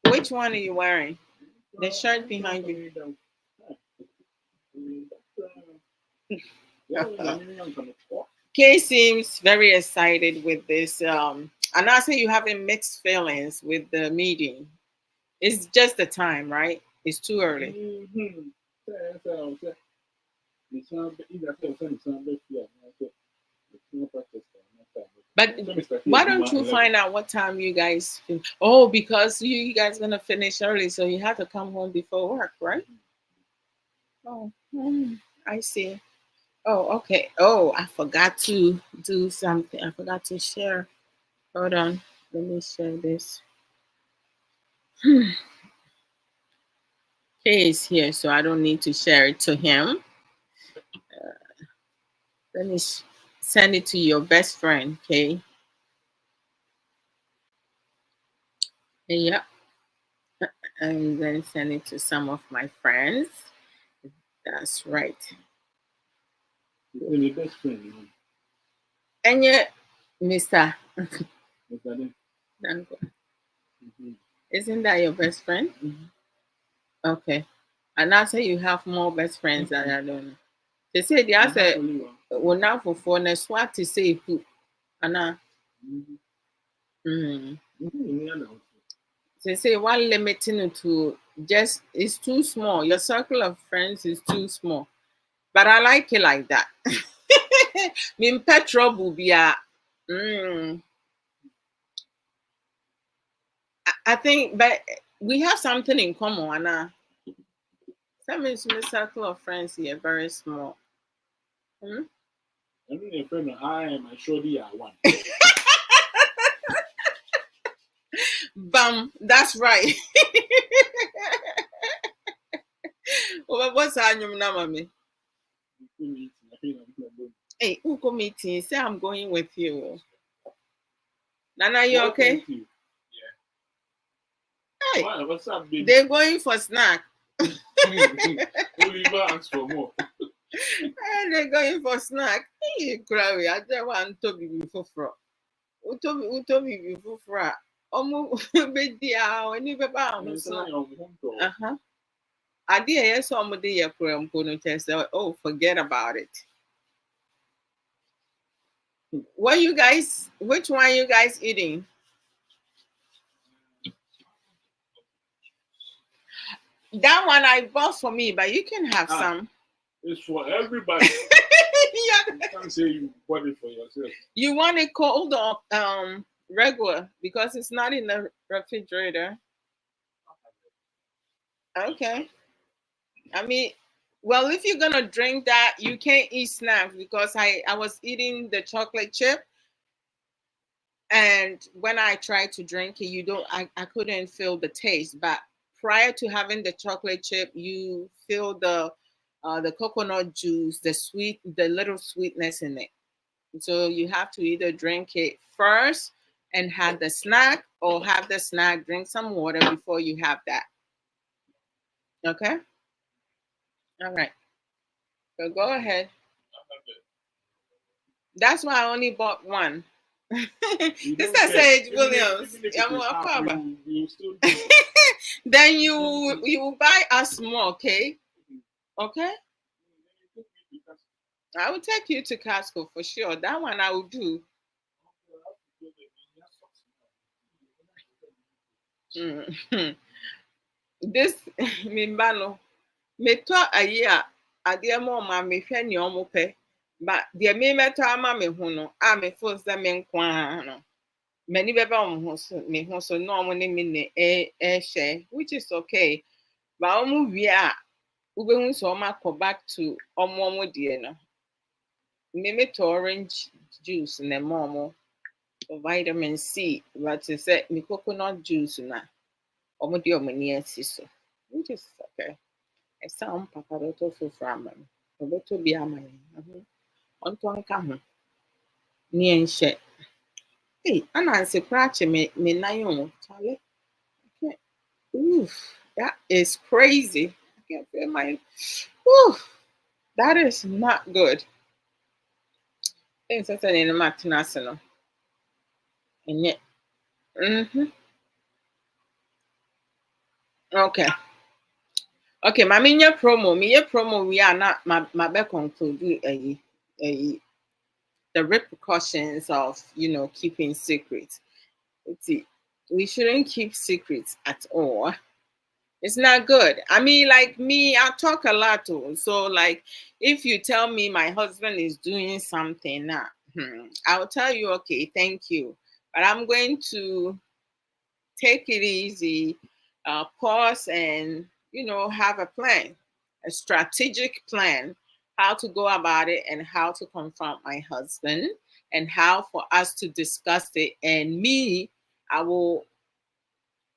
Which one are you wearing? The shirt behind you. Kay seems very excited with this. And I say you having mixed feelings with the meeting. It's just the time, right? It's too early. But why don't you find out what time you guys Oh, because you guys gonna finish early, so you have to come home before work, right? Oh, I see. Oh, okay. Oh, I forgot to do something. I forgot to share. Hold on. Let me share this. Kay is here, so I don't need to share it to him. Let me send it to your best friend, Kay. Yeah. And then send it to some of my friends. That's right. You're my best friend. And yet, Mr. Isn't that your best friend? Okay. And now say you have more best friends than I don't know. They say the answer will now for phone swat to say who. Anna. They say one limiting to just it's too small. Your circle of friends is too small. But I like it like that. Mean petrol will be a I think but we have something in common, Anna. That means my circle of friends here very small. I mean, a friend, I am surely are one. Bam, that's right. What's our name, mommy? Hey, who come meeting? Say I'm going with you. Nana, you okay? Yeah. Hey, What's up, baby? they're going for snack. Oliver asks for more. And they're going for snack. Hey, Krawi, I just want to be before fro. Utobi before fra. Omo bedi a oni beba on so. Ade ye so omo de ye kura mpo no say, oh, forget about it. What you guys, which one you guys eating? That one I bought for me, but you can have some. It's for everybody. You can't say you bought it for yourself. You want it cold or regular because it's not in the refrigerator. Okay. I mean, well, if you're gonna drink that, you can't eat snacks because I was eating the chocolate chip, and when I tried to drink it, I couldn't feel the taste. But prior to having the chocolate chip, you feel the coconut juice, the little sweetness in it. So you have to either drink it first and have the snack, or have the snack, drink some water before you have that. Okay? All right. So go ahead. That's why I only bought one. This is Sage Williams. Then you will buy us more, okay? Okay? I will take you to Costco for sure. That one I will do. This mimbano. Me to ayi a adeɛ ma ɔma mehwɛ nea ɔmo pɛ, but deɛ me mɛtɔ ama me ho no a me feel sɛ me nko ara no m'ani bɛba ɔmo ho so me ho so na ɔmo ne me na ɛhyɛ, which is okay, but ɔmo wie a wobɛhu sɛ ɔmo akɔ back to ɔmo deɛ no. Me metɔ orange juice na ɛma ɔmo vitamin C, but sɛ me coconut juice na ɔmo de ɔmo ani asi so, which is okay. Some papa beto for framan, or beto be a man. On to come near shed. Hey, and I say, cratch me, nayon, Charlie. Oof, that is crazy. I can't feel my. Oof, that is not good. Things are in the matinasino. And yet, okay. Okay, my minya promo, we are not my back conclude a the repercussions of keeping secrets. Let's see, we shouldn't keep secrets at all. It's not good. I mean, like me, I talk a lot too. So, like, if you tell me my husband is doing something now, I'll tell you, okay, thank you, but I'm going to take it easy, pause, and have a plan, a strategic plan, how to go about it and how to confront my husband and how for us to discuss it. And me, I will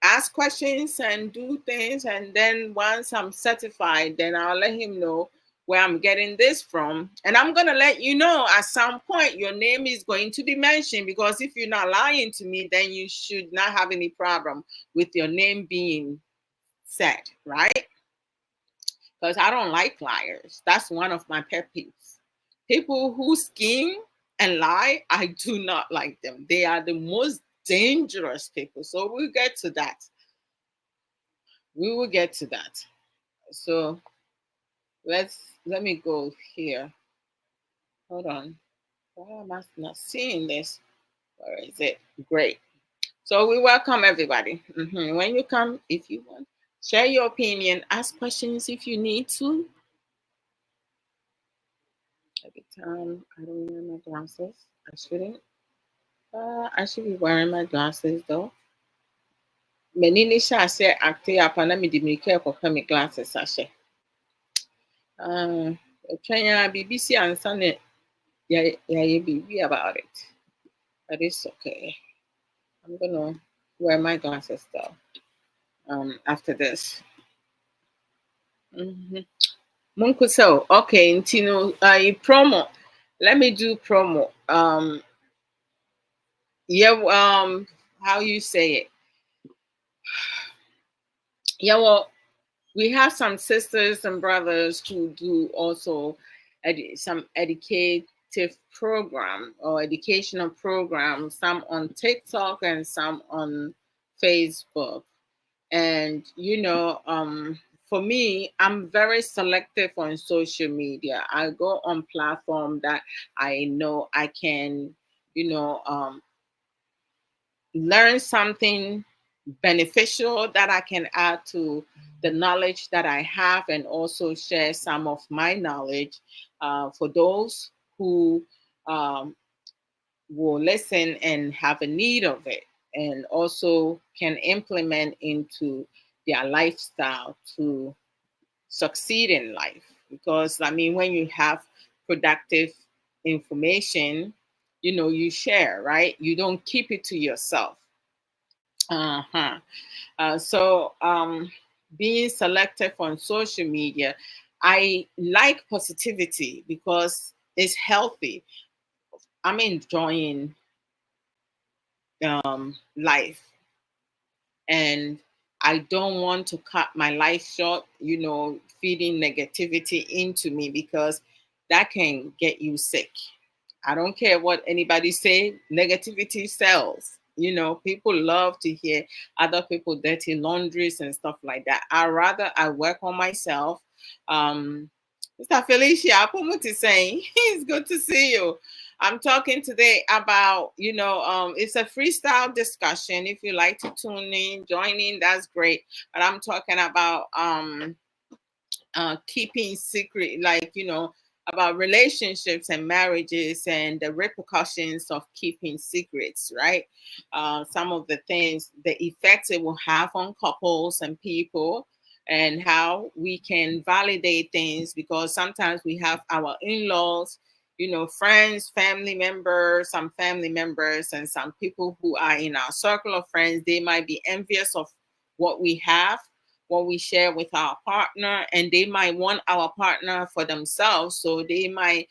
ask questions and do things. And then once I'm certified, then I'll let him know where I'm getting this from. And I'm going to let you know at some point your name is going to be mentioned, because if you're not lying to me, then you should not have any problem with your name being said, right? Because I don't like liars. That's one of my pet peeves. People who scheme and lie, I do not like them. They are the most dangerous people. So we'll get to that. We will get to that. So let me go here. Hold on. Why am I not seeing this? Where is it? Great. So we welcome everybody. When you come, if you want, share your opinion, ask questions if you need to. Every time I don't wear my glasses, I shouldn't. I should be wearing my glasses though. Menini shase acte upon me the make my glasses sashe. Trying BBC and Sunday, yeah, yeah, be about it. But it's okay. I'm gonna wear my glasses though. After this. Mm-hmm. Munkuso, okay, Ntino, promo. Let me do promo. Yeah, how you say it? Yeah, well, we have some sisters and brothers who do also some educative program or educational program, some on TikTok and some on Facebook. And for me, I'm very selective on social media. I go on platform that I know I can, you know, um, learn something beneficial that I can add to the knowledge that I have, and also share some of my knowledge for those who um, will listen and have a need of it, and also can implement into their lifestyle to succeed in life. Because I mean, when you have productive information, you share, right? You don't keep it to yourself. Uh-huh. So being selective on social media, I like positivity because it's healthy. I'm enjoying life, and I don't want to cut my life short, feeding negativity into me, because that can get you sick. I don't care what anybody say, negativity sells. People love to hear other people dirty laundries and stuff like that. I work on myself. Um, Mr. Felicia, Apomut is saying, it's good to see you. I'm talking today about, it's a freestyle discussion. If you like to tune in, join in, that's great. But I'm talking about keeping secret, like, about relationships and marriages and the repercussions of keeping secrets, right? Some of the things, the effects it will have on couples and people, and how we can validate things, because sometimes we have our in-laws, friends, family members, some family members, and some people who are in our circle of friends, they might be envious of what we have, what we share with our partner, and they might want our partner for themselves. So they might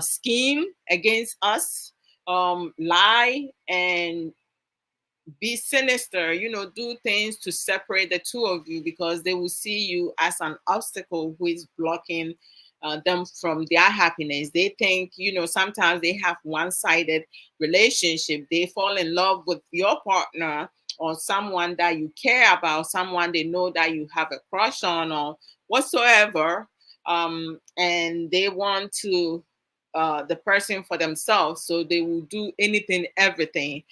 scheme against us, lie, and be sinister, do things to separate the two of you, because they will see you as an obstacle who is blocking them from their happiness. They think, sometimes they have one-sided relationship. They fall in love with your partner, or someone that you care about, someone they know that you have a crush on, or whatsoever, and they want to the person for themselves. So they will do anything, everything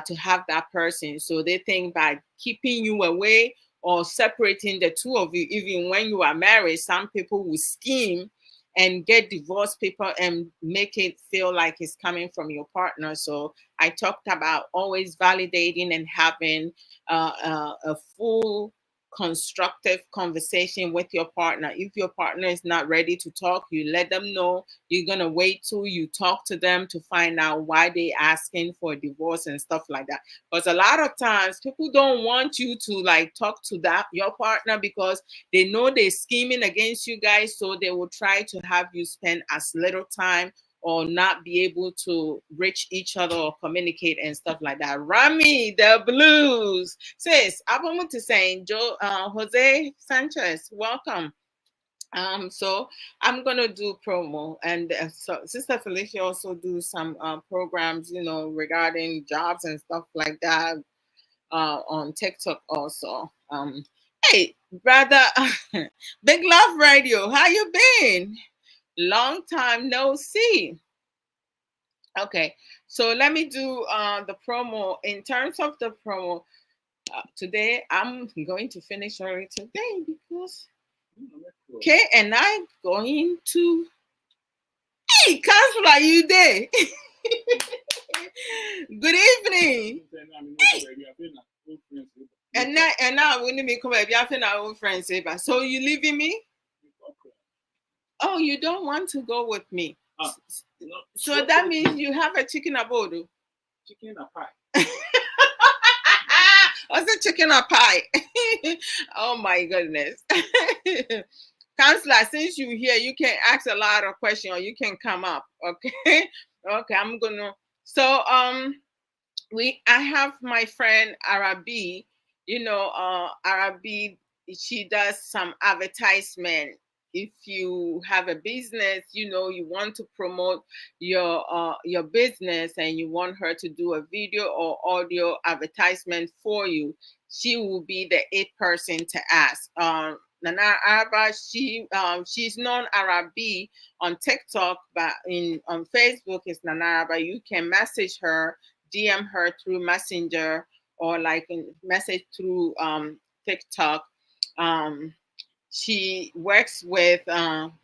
to have that person. So they think by keeping you away or separating the two of you, even when you are married, some people will scheme and get divorce paper and make it feel like it's coming from your partner. So I talked about always validating and having a full constructive conversation with your partner. If your partner is not ready to talk, you let them know. You're gonna wait till you talk to them to find out why they asking for a divorce and stuff like that. Because a lot of times people don't want you to like talk to that your partner because they know they're scheming against you guys, so they will try to have you spend as little time or not be able to reach each other or communicate and stuff like that. Rami, the blues. Sis, I want to say, Joe, Jose Sanchez, welcome. So I'm gonna do promo, and so Sister Felicia also do some programs, regarding jobs and stuff like that on TikTok also. Hey, brother, Big Love Radio, how you been? Long time no see. Okay, so let me do the promo. In terms of the promo, today I'm going to finish early today because Kay and I going to. Hey, Counselor, you there? Good evening. And now when you come back, you have our own friends. So you leaving me? Oh, you don't want to go with me? So that means you have a chicken abodo. Chicken or pie? I said chicken or pie. Oh my goodness. Counselor, since you're here, you can ask a lot of questions or you can come up. Okay. Okay, I'm gonna. So I have my friend Arabi. Arabi, she does some advertisement. If you have a business, you want to promote your business and you want her to do a video or audio advertisement for you, she will be the eighth person to ask. Nana Araba, she's known Arabi on TikTok, but on Facebook it's Nana Araba. You can message her, DM her through Messenger or like message through TikTok. She works with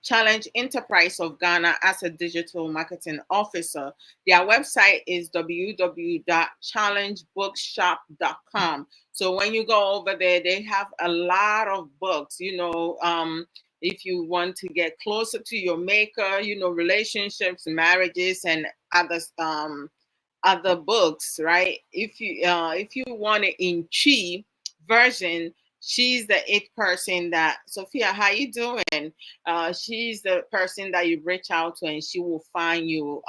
Challenge Enterprise of Ghana as a digital marketing officer. Their website is www.challengebookshop.com. So when you go over there, they have a lot of books, if you want to get closer to your maker, relationships, marriages, and other books, right? If you want it in chi version, she's the eighth person that Sophia, how you doing? She's the person that you reach out to, and she will find you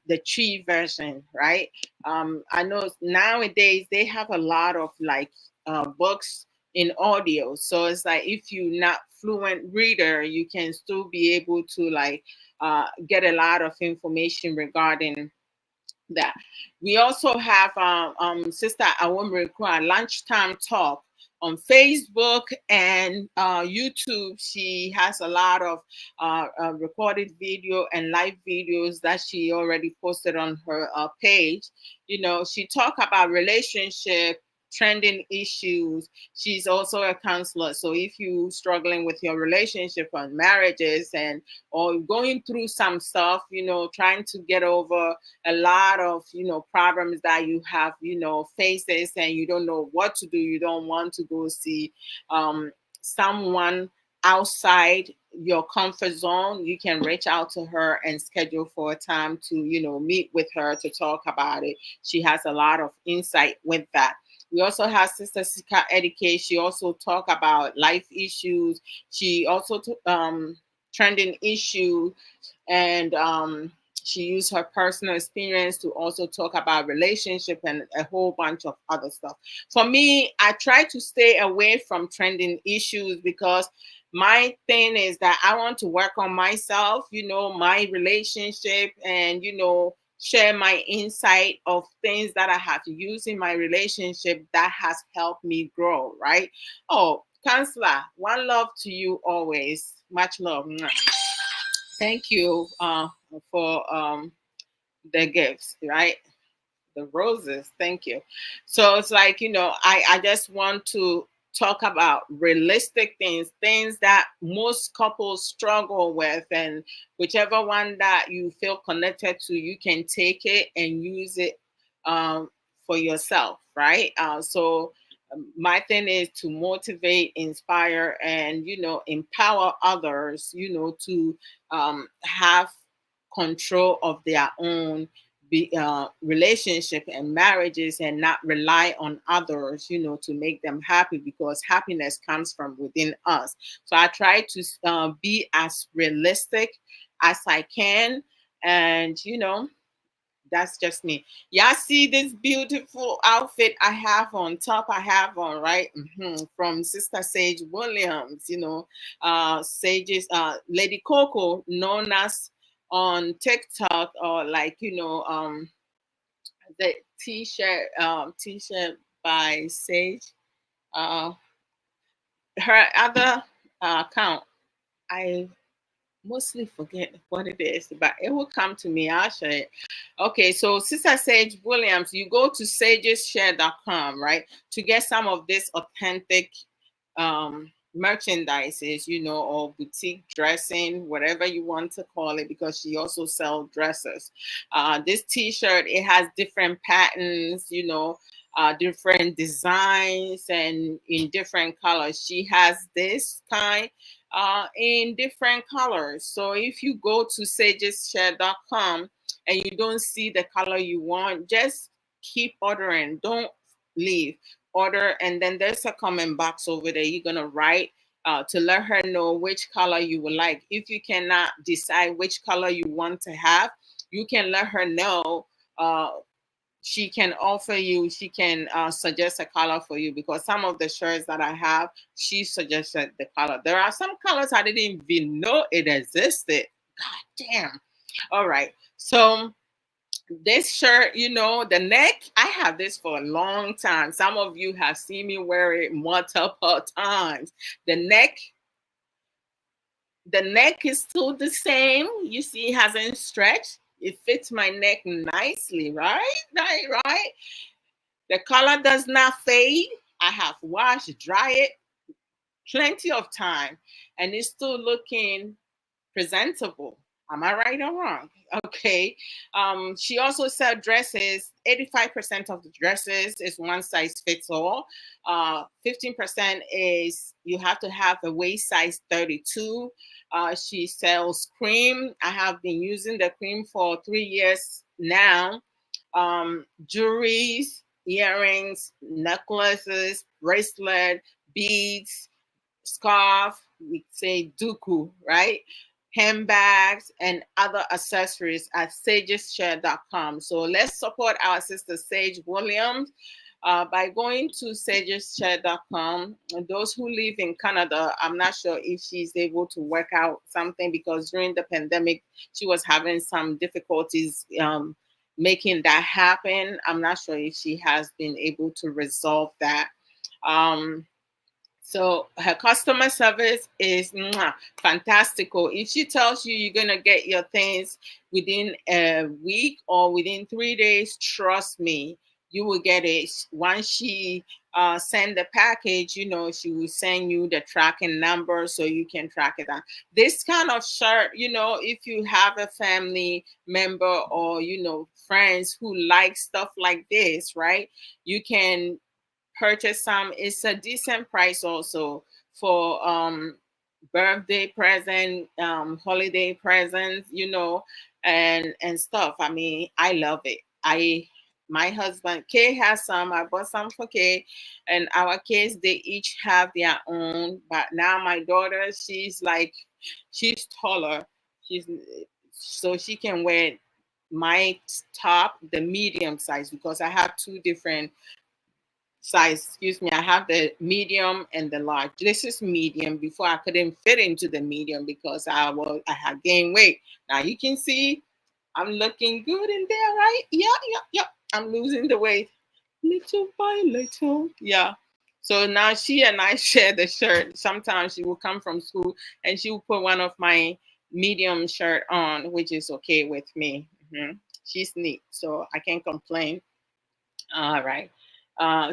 the tree version, right? I know nowadays they have a lot of like books in audio, so it's like if you're not fluent reader, you can still be able to like get a lot of information regarding that. We also have Sister Awomriku lunchtime talk on Facebook and YouTube. She has a lot of recorded video and live videos that she already posted on her page. She talk about relationship trending issues. She's also a counselor, so if you struggling with your relationship and marriages and or going through some stuff, trying to get over a lot of problems that you have faces, and you don't know what to do, you don't want to go see someone outside your comfort zone, you can reach out to her and schedule for a time to meet with her to talk about it. She has a lot of insight with that. We also have Sister Sika Educate. She also talk about life issues. She also trending issue, and she used her personal experience to also talk about relationship and a whole bunch of other stuff. For me, I try to stay away from trending issues because my thing is that I want to work on myself, my relationship, and share my insight of things that I have used in my relationship that has helped me grow, right? Oh, Counselor, one love to you always. Much love. Thank you for the gifts, right? The roses. Thank you. So it's like, I just want to talk about realistic things that most couples struggle with, and whichever one that you feel connected to, you can take it and use it for yourself, right? So My thing is to motivate, inspire, and empower others, to have control of their own relationship and marriages, and not rely on others, to make them happy, because happiness comes from within us. So I try to be as realistic as I can, and that's just me. Y'all see this beautiful outfit I have on top? I have on, right? From Sister Sage Williams, Sage's Lady Coco, known as on TikTok, or like, the t-shirt by Sage. Uh, her other account, I mostly forget what it is, but it will come to me. I'll share it. Okay, so Sister Sage Williams, you go to sageshare.com, right, to get some of this authentic merchandises, or boutique dressing, whatever you want to call it, because she also sells dresses. This t-shirt, it has different patterns, different designs, and in different colors. She has this kind in different colors. So if you go to sageshare.com and you don't see the color you want, just keep ordering. Don't leave. Order, and then there's a comment box over there. You're gonna write to let her know which color you would like. If you cannot decide which color you want to have, you can let her know. She can offer you, she can suggest a color for you, because some of the shirts that I have, she suggested the color. There are some colors I didn't even know it existed. God damn. All right. So this shirt, the neck, I have this for a long time. Some of you have seen me wear it multiple times. The neck is still the same. You see, it hasn't stretched. It fits my neck nicely, right? Right. The color does not fade. I have washed, dry it plenty of time, and it's still looking presentable. Am I right or wrong? Okay. She also sells dresses. 85% of the dresses is one size fits all. 15% is you have to have a waist size 32. She sells cream. I have been using the cream for 3 years now. Jewelries, earrings, necklaces, bracelet, beads, scarf, we say duku, right? Handbags and other accessories at sageshare.com. So let's support our sister Sage Williams by going to sageshare.com. And those who live in Canada, I'm not sure if she's able to work out something, because during the pandemic, she was having some difficulties making that happen. I'm not sure if she has been able to resolve that. So her customer service is fantastical. If she tells you you're gonna get your things within a week or within 3 days, trust me, you will get it. Once she send the package, she will send you the tracking number so you can track it down. This kind of shirt, if you have a family member or friends who like stuff like this, right? You can purchase some. It's a decent price also for birthday present, holiday presents, and stuff. I mean, I love it. My husband Kay has some. I bought some for Kay, and our kids, they each have their own. But now my daughter, she's taller. She's so she can wear my top, the medium size, because I have two different size. Excuse me, I have the medium and the large. This is medium. Before, I couldn't fit into the medium because I had gained weight. Now you can see I'm looking good in there, right? Yeah. I'm losing the weight little by little. Yeah. So now she and I share the shirt. Sometimes she will come from school and she will put one of my medium shirt on, which is okay with me. She's neat, so I can't complain. All right.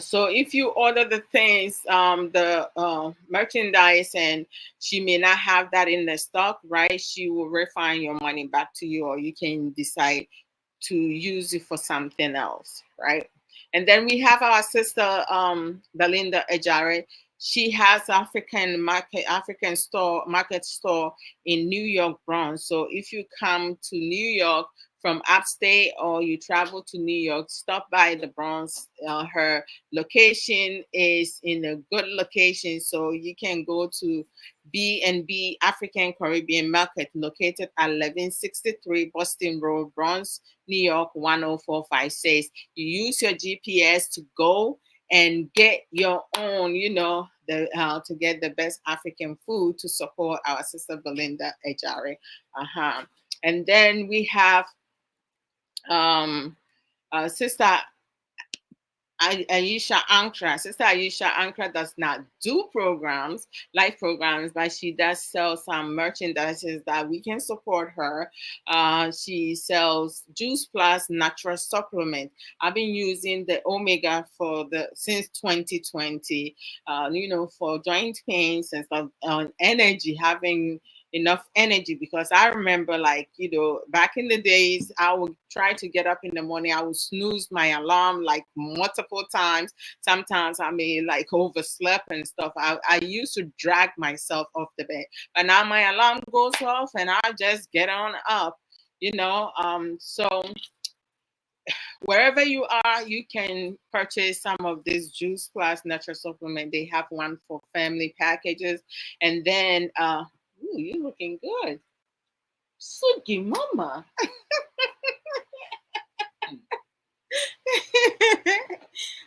So if you order the things, the merchandise, and she may not have that in the stock, right? She will refund your money back to you, or you can decide to use it for something else, right? And then we have our sister, Belinda Ejare. She has African market store in New York, Bronx. So if you come to New York from upstate or you travel to New York, stop by the Bronx. Her location is in a good location, so you can go to B&B African Caribbean Market, located at 1163 Boston Road, Bronx, New York 10456. You use your GPS to go and get your own, to get the best African food to support our sister Belinda Ejare. And then we have sister Aisha Ankra. Sister Aisha Ankra does not do live programs, but she does sell some merchandises that we can support her. She sells Juice Plus natural supplement. I've been using the Omega since 2020. For joint pains and stuff, on energy, having enough energy, because I remember, back in the days, I would try to get up in the morning. I would snooze my alarm like multiple times. Sometimes I may overslept and stuff. I used to drag myself off the bed, but now my alarm goes off and I just get on up. So wherever you are, you can purchase some of this Juice Plus natural supplement. They have one for family packages, and then ooh, you're looking good. Sugi mama.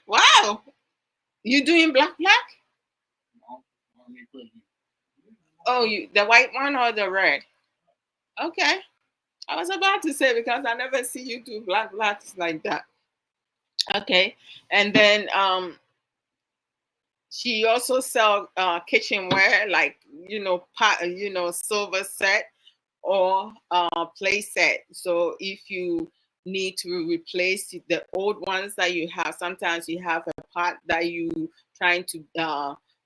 Wow. You doing black? Oh, the white one or the red? Okay. I was about to say, because I never see you do blacks like that. Okay. And then she also sell kitchenware, like pot, silver set or play set. So if you need to replace the old ones that you have, sometimes you have a pot that you trying to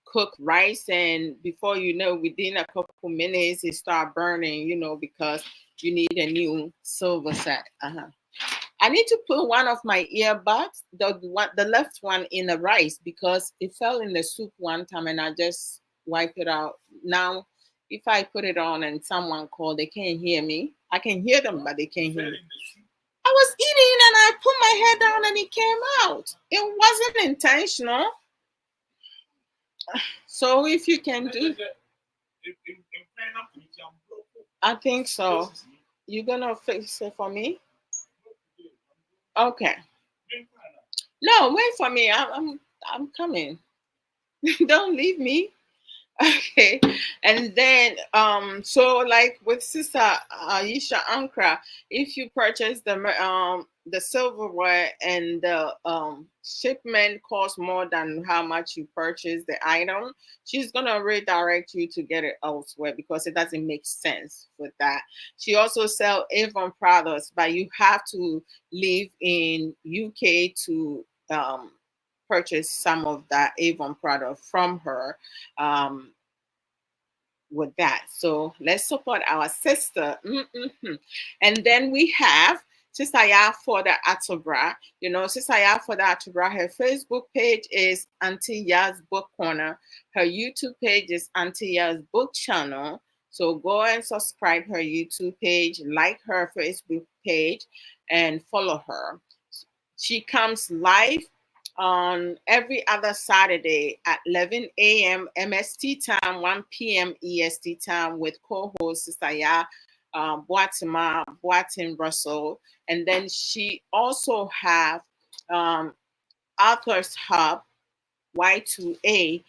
cook rice, and before you know, within a couple minutes it start burning, because you need a new silver set. I need to put one of my earbuds, the left one, in the rice, because it fell in the soup one time and I just wiped it out. Now, if I put it on and someone called, they can't hear me. I can hear them, but they can't hear me. I was eating and I put my head down and it came out. It wasn't intentional. So if you can do, I think so. You're gonna fix it for me? Okay. No, wait for me. I'm coming. Don't leave me. Okay. And then so like with Sister Aisha Ankra, if you purchase the silverware and the shipment costs more than how much you purchase the item, she's gonna redirect you to get it elsewhere, because it doesn't make sense with that. She also sell Avon products, but you have to live in UK to purchase some of that Avon product from her. Um, with that. So let's support our sister. And then we have Sister Ya for the Atobra. Sister Ya for the Atobra, her Facebook page is Auntie Ya's Book Corner. Her YouTube page is Auntie Ya's Book Channel. So go and subscribe her YouTube page, like her Facebook page, and follow her. She comes live on every other Saturday at 11 a.m. MST time, 1 p.m. EST time, with co-host Sister Ya Boatin Russell. And then she also have Authors Hub Y2A,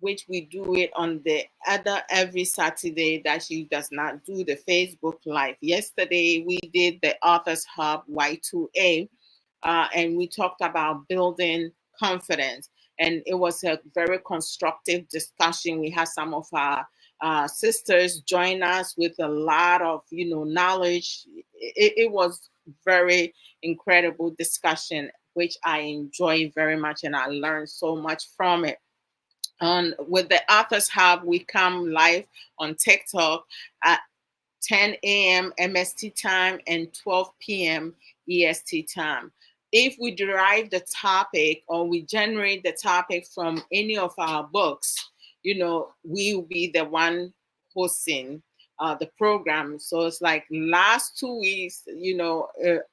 which we do it on the other every Saturday that she does not do the Facebook Live. Yesterday, we did the Authors Hub Y2A, and we talked about building confidence. And it was a very constructive discussion. We had some of our sisters join us with a lot of, knowledge. It was very incredible discussion, which I enjoy very much, and I learned so much from it. With the Authors Hub, we come live on TikTok at 10 a.m. MST time and 12 p.m. EST time. if we derive the topic or we generate the topic from any of our books, we will be the one hosting the program. So it's like last 2 weeks,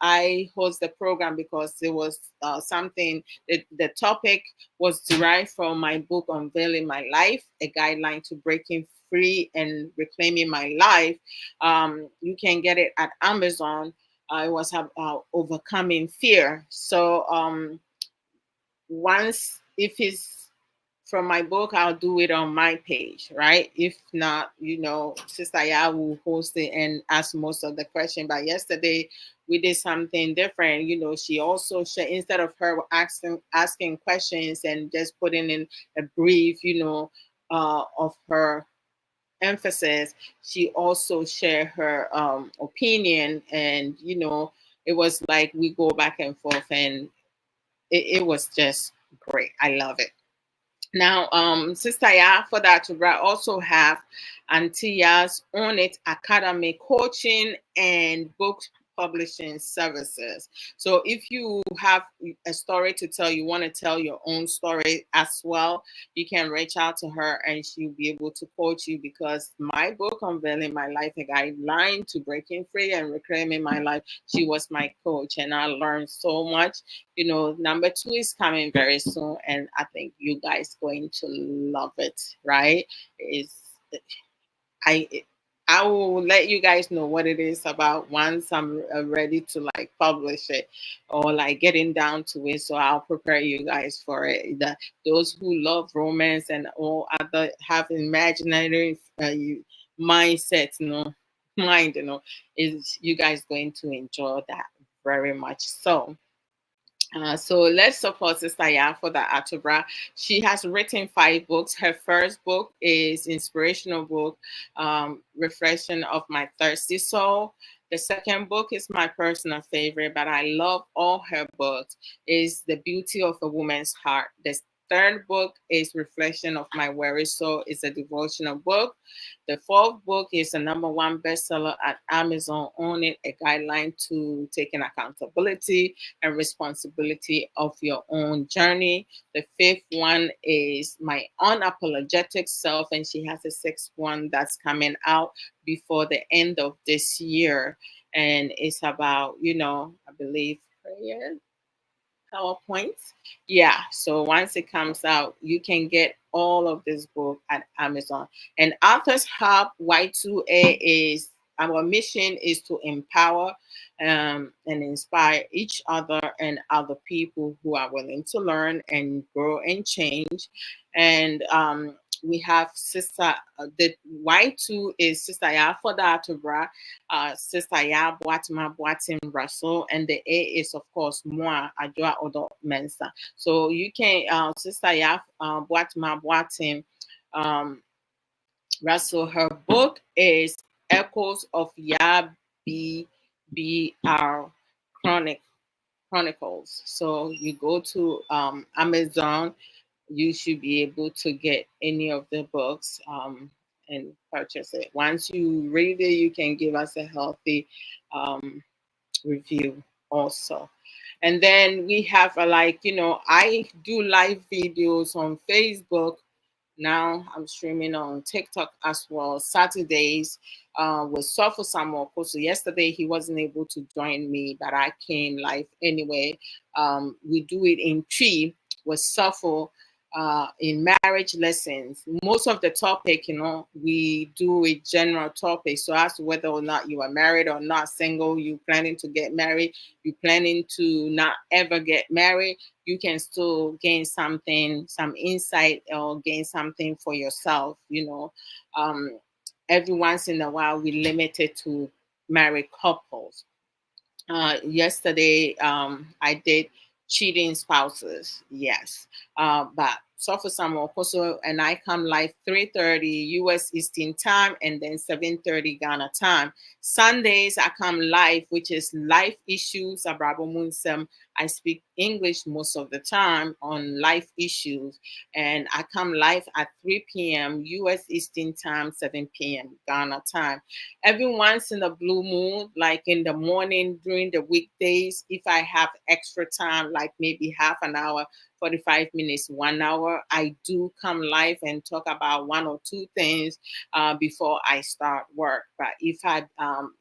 I host the program because it was something that the topic was derived from my book Unveiling My Life, a guideline to breaking free and reclaiming my life. You can get it at Amazon. It was overcoming fear. So once, if it's from my book, I'll do it on my page, right? If not, Sister Ya will host it and ask most of the question. But yesterday we did something different. She also shared, instead of her asking questions and just putting in a brief, of her emphasis, she also shared her opinion, and it was like we go back and forth, and it was just great. I love it. Now, Sister Ya for that, we also have Antia's Own It Academy coaching and book publishing services. So if you have a story to tell, you want to tell your own story as well, you can reach out to her and she'll be able to coach you, because my book Unveiling My Life, a guideline to breaking free and reclaiming my life, she was my coach and I learned so much. Number 2 is coming very soon, and I think you guys going to love it, right? Is I I will let you guys know what it is about once I'm ready to like publish it or like getting down to it. So I'll prepare you guys for it. Those who love romance and all other have imaginary mindset, mind, is you guys going to enjoy that very much. So let's support Sister Ya for the Atubra. She has written 5 books. Her first book is inspirational book, Reflection of My Thirsty Soul. The second book is my personal favorite, but I love all her books, is The Beauty of a Woman's Heart. The third book is Reflection of My Weary Soul. It's a devotional book. The fourth book is a #1 bestseller at Amazon. Own It, a guideline to taking accountability and responsibility of your own journey. The fifth one is My Unapologetic Self, and she has a sixth one that's coming out before the end of this year. And it's about, I believe, prayer, PowerPoints. Yeah. So once it comes out, you can get all of this book at Amazon. And Authors Hub Y2A is, our mission is to empower and inspire each other and other people who are willing to learn and grow and change. And we have the Y2 is Sister Ya for the Atubra, Sister Ya Boatima Boatim Russell, and the A is, of course, Moi Adjoa Odo Mensa. So you can, Sister Ya Boatima Boatim Russell, her book is Echoes of Ya BBR Chronicles. So you go to Amazon, you should be able to get any of the books and purchase it. Once you read it, you can give us a healthy review also. And then we have I do live videos on Facebook. Now I'm streaming on TikTok as well. Saturdays with Sofo Samuel. So yesterday he wasn't able to join me, but I came live anyway. We do it in tree with Sofo in marriage lessons. Most of the topic, we do a general topic. So as to whether or not you are married or not, single, you planning to get married, you planning to not ever get married, you can still gain something, some insight, or gain something for yourself. Every once in a while, we limit it to married couples. Yesterday, I did cheating spouses, yes, but Sofa Samuel Koso, and I come live 3:30 US Eastern Time and then 7:30 Ghana time. Sundays I come live, which is life issues. Abrabo Munsem. I speak English most of the time on life issues, and I come live at 3 p.m. US Eastern Time, 7 p.m. Ghana time. Every once in a blue moon, like in the morning during the weekdays, if I have extra time, like maybe half an hour, 45 minutes, 1 hour, I do come live and talk about one or two things before I start work. But if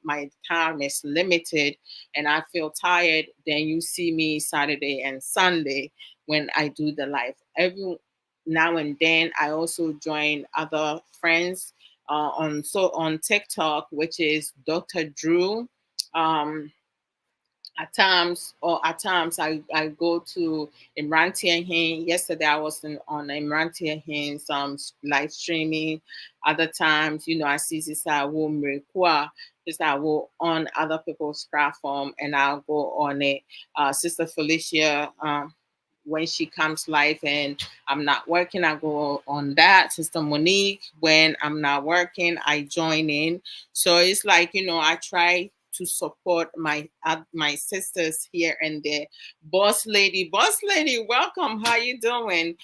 my time is limited and I feel tired, then you see me Saturday and Sunday when I do the live. Every now and then I also join other friends on TikTok, which is Dr. Drew. Um, I go to Imrantia Hin. Yesterday I was on Imrantia Hin some live streaming. Other times, I see this I will Mrekwa, this I will on other people's platform, and I'll go on it. Sister Felicia, when she comes live and I'm not working, I go on that. Sister Monique, when I'm not working, I join in. So it's like, I try to support my sisters here and there. Boss lady, welcome. How you doing?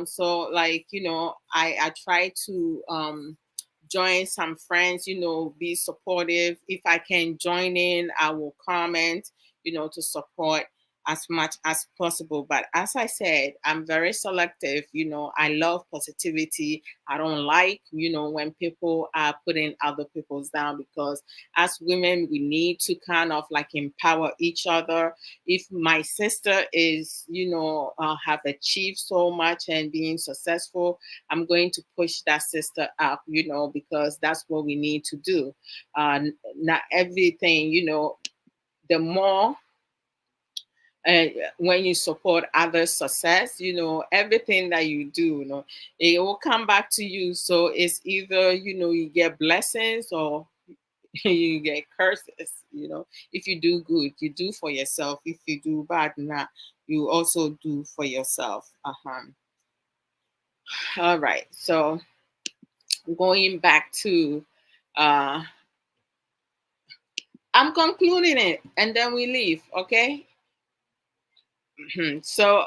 So like, I try to join some friends, be supportive. If I can join in, I will comment, to support as much as possible. But as I said, I'm very selective. I love positivity. I don't like, when people are putting other people's down, because as women, we need to kind of like empower each other. If my sister is, have achieved so much and being successful, I'm going to push that sister up, because that's what we need to do. Not everything, the more and when you support others' success, everything that you do, it will come back to you. So it's either, you get blessings or you get curses. If you do good, you do for yourself. If you do bad, nah, you also do for yourself. All right. So going back to, uh, I'm concluding it and then we leave. Okay. So,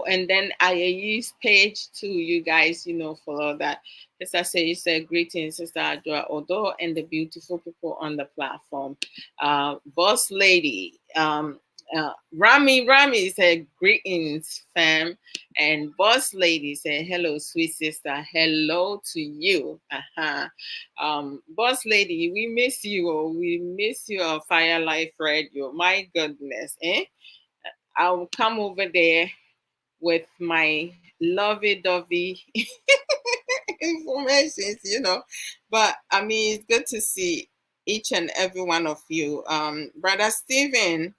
and then I use page 2. You guys, follow that. Sister say, you said greetings, Sister Adwoa Odo, and the beautiful people on the platform. Boss lady, Rami said greetings, fam, and boss lady said hello, sweet sister. Hello to you. Boss lady, we miss you. Oh, we miss you on Fire Life Radio. My goodness, eh? I'll come over there with my lovey-dovey informations, But I mean, it's good to see each and every one of you. Brother Stephen,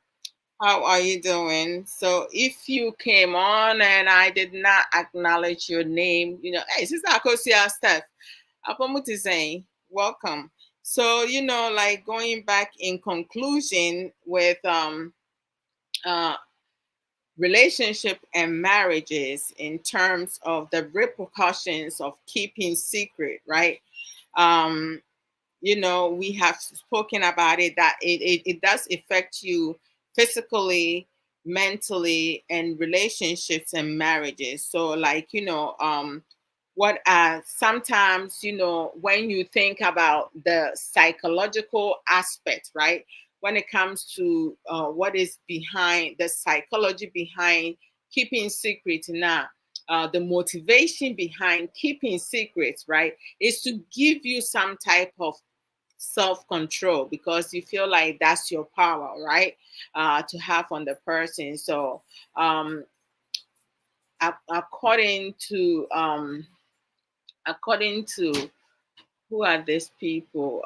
how are you doing? So if you came on and I did not acknowledge your name, hey, Sister Akosia Steph, Apomuti saying, welcome. So, like going back in conclusion with uh relationship and marriages in terms of the repercussions of keeping secret, right? um we have spoken about it, that it does affect you physically, mentally, and relationships and marriages. So like, what sometimes, when you think about the psychological aspect, right? When it comes to what is behind the psychology behind keeping secrets now, the motivation behind keeping secrets, right, is to give you some type of self-control, because you feel like that's your power, right, to have on the person. So um according to who are these people?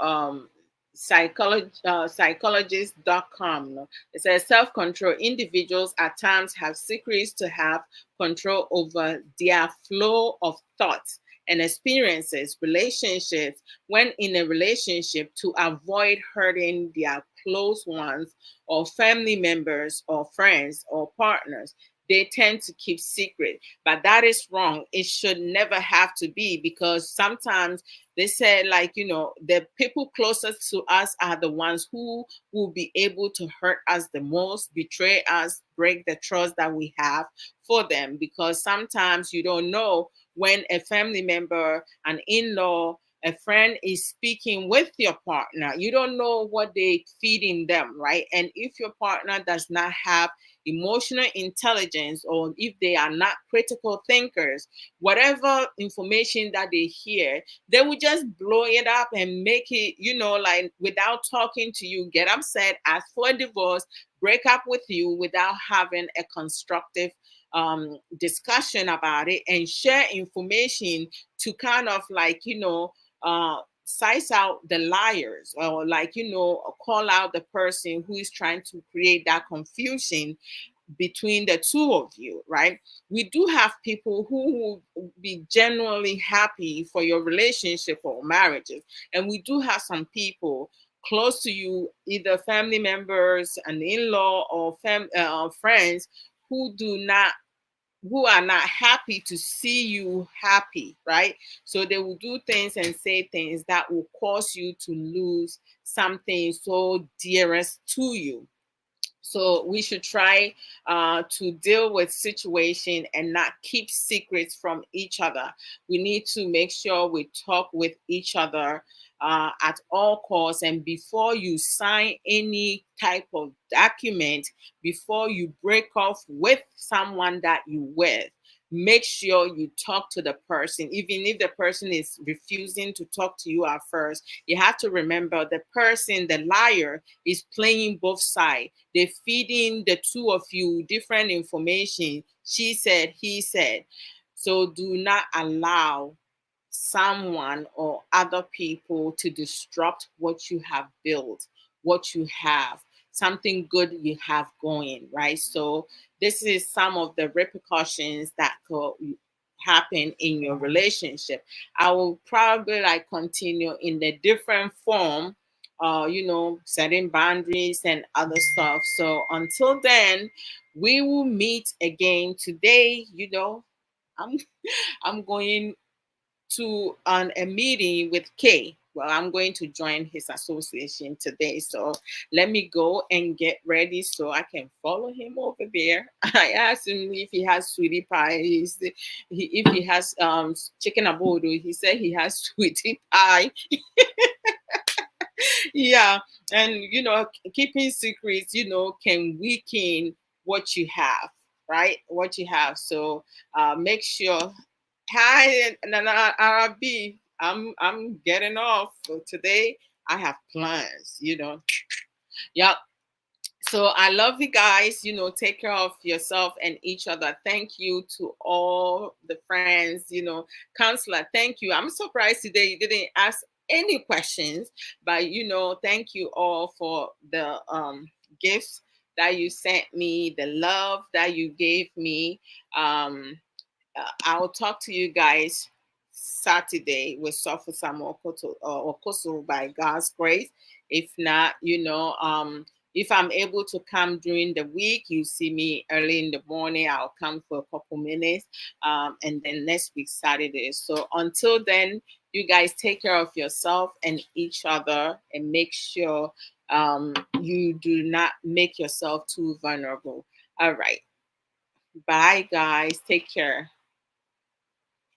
Psychologist.com. No? It says self-control. Individuals at times have secrets to have control over their flow of thoughts and experiences, relationships, when in a relationship, to avoid hurting their close ones or family members or friends or partners. They tend to keep secret, but that is wrong. It should never have to be, because sometimes they say, like, the people closest to us are the ones who will be able to hurt us the most, betray us, break the trust that we have for them. Because sometimes you don't know when a family member, an in-law, a friend is speaking with your partner. You don't know what they feed in them, right? And if your partner does not have emotional intelligence, or if they are not critical thinkers, whatever information that they hear, they will just blow it up and make it, like, without talking to you, get upset, ask for a divorce, break up with you without having a constructive discussion about it, and share information to kind of, like, size out the liars, or, like, call out the person who is trying to create that confusion between the two of you, right? We do have people who will be genuinely happy for your relationship or marriages. And we do have some people close to you, either family members, an in-law, or friends, who do not who are not happy to see you happy, right? So they will do things and say things that will cause you to lose something so dearest to you. So we should try to deal with situation and not keep secrets from each other. We need to make sure we talk with each other at all costs. And before you sign any type of document, before you break off with someone that you with, make sure you talk to the person. Even if the person is refusing to talk to you at first, you have to remember the person, the liar, is playing both sides. They're feeding the two of you different information. She said, he said. So do not allow someone or other people to disrupt what you have built, what you have, something good you have going, right? So this is some of the repercussions that could happen in your relationship. I will probably, like, continue in the different form, setting boundaries and other stuff. So until then, we will meet again today. I'm I'm going to a meeting with Kay. Well, I'm going to join his association today. So let me go and get ready so I can follow him over there. I asked him if he has sweetie pie. If he has chicken abodo, he said he has sweetie pie. Yeah. And, keeping secrets, can weaken what you have, right? What you have. So make sure. Hi, Nana Arabi. I'm getting off. So today I have plans, Yeah. So I love you guys. Take care of yourself and each other. Thank you to all the friends, counselor. Thank you. I'm surprised today you didn't ask any questions, but thank you all for the gifts that you sent me, the love that you gave me. I'll talk to you guys Saturday with Sofa Samuel Okoso by God's grace. If not, if I'm able to come during the week, you see me early in the morning, I'll come for a couple minutes. And then next week, Saturday. So until then, you guys take care of yourself and each other, and make sure you do not make yourself too vulnerable. All right. Bye, guys. Take care.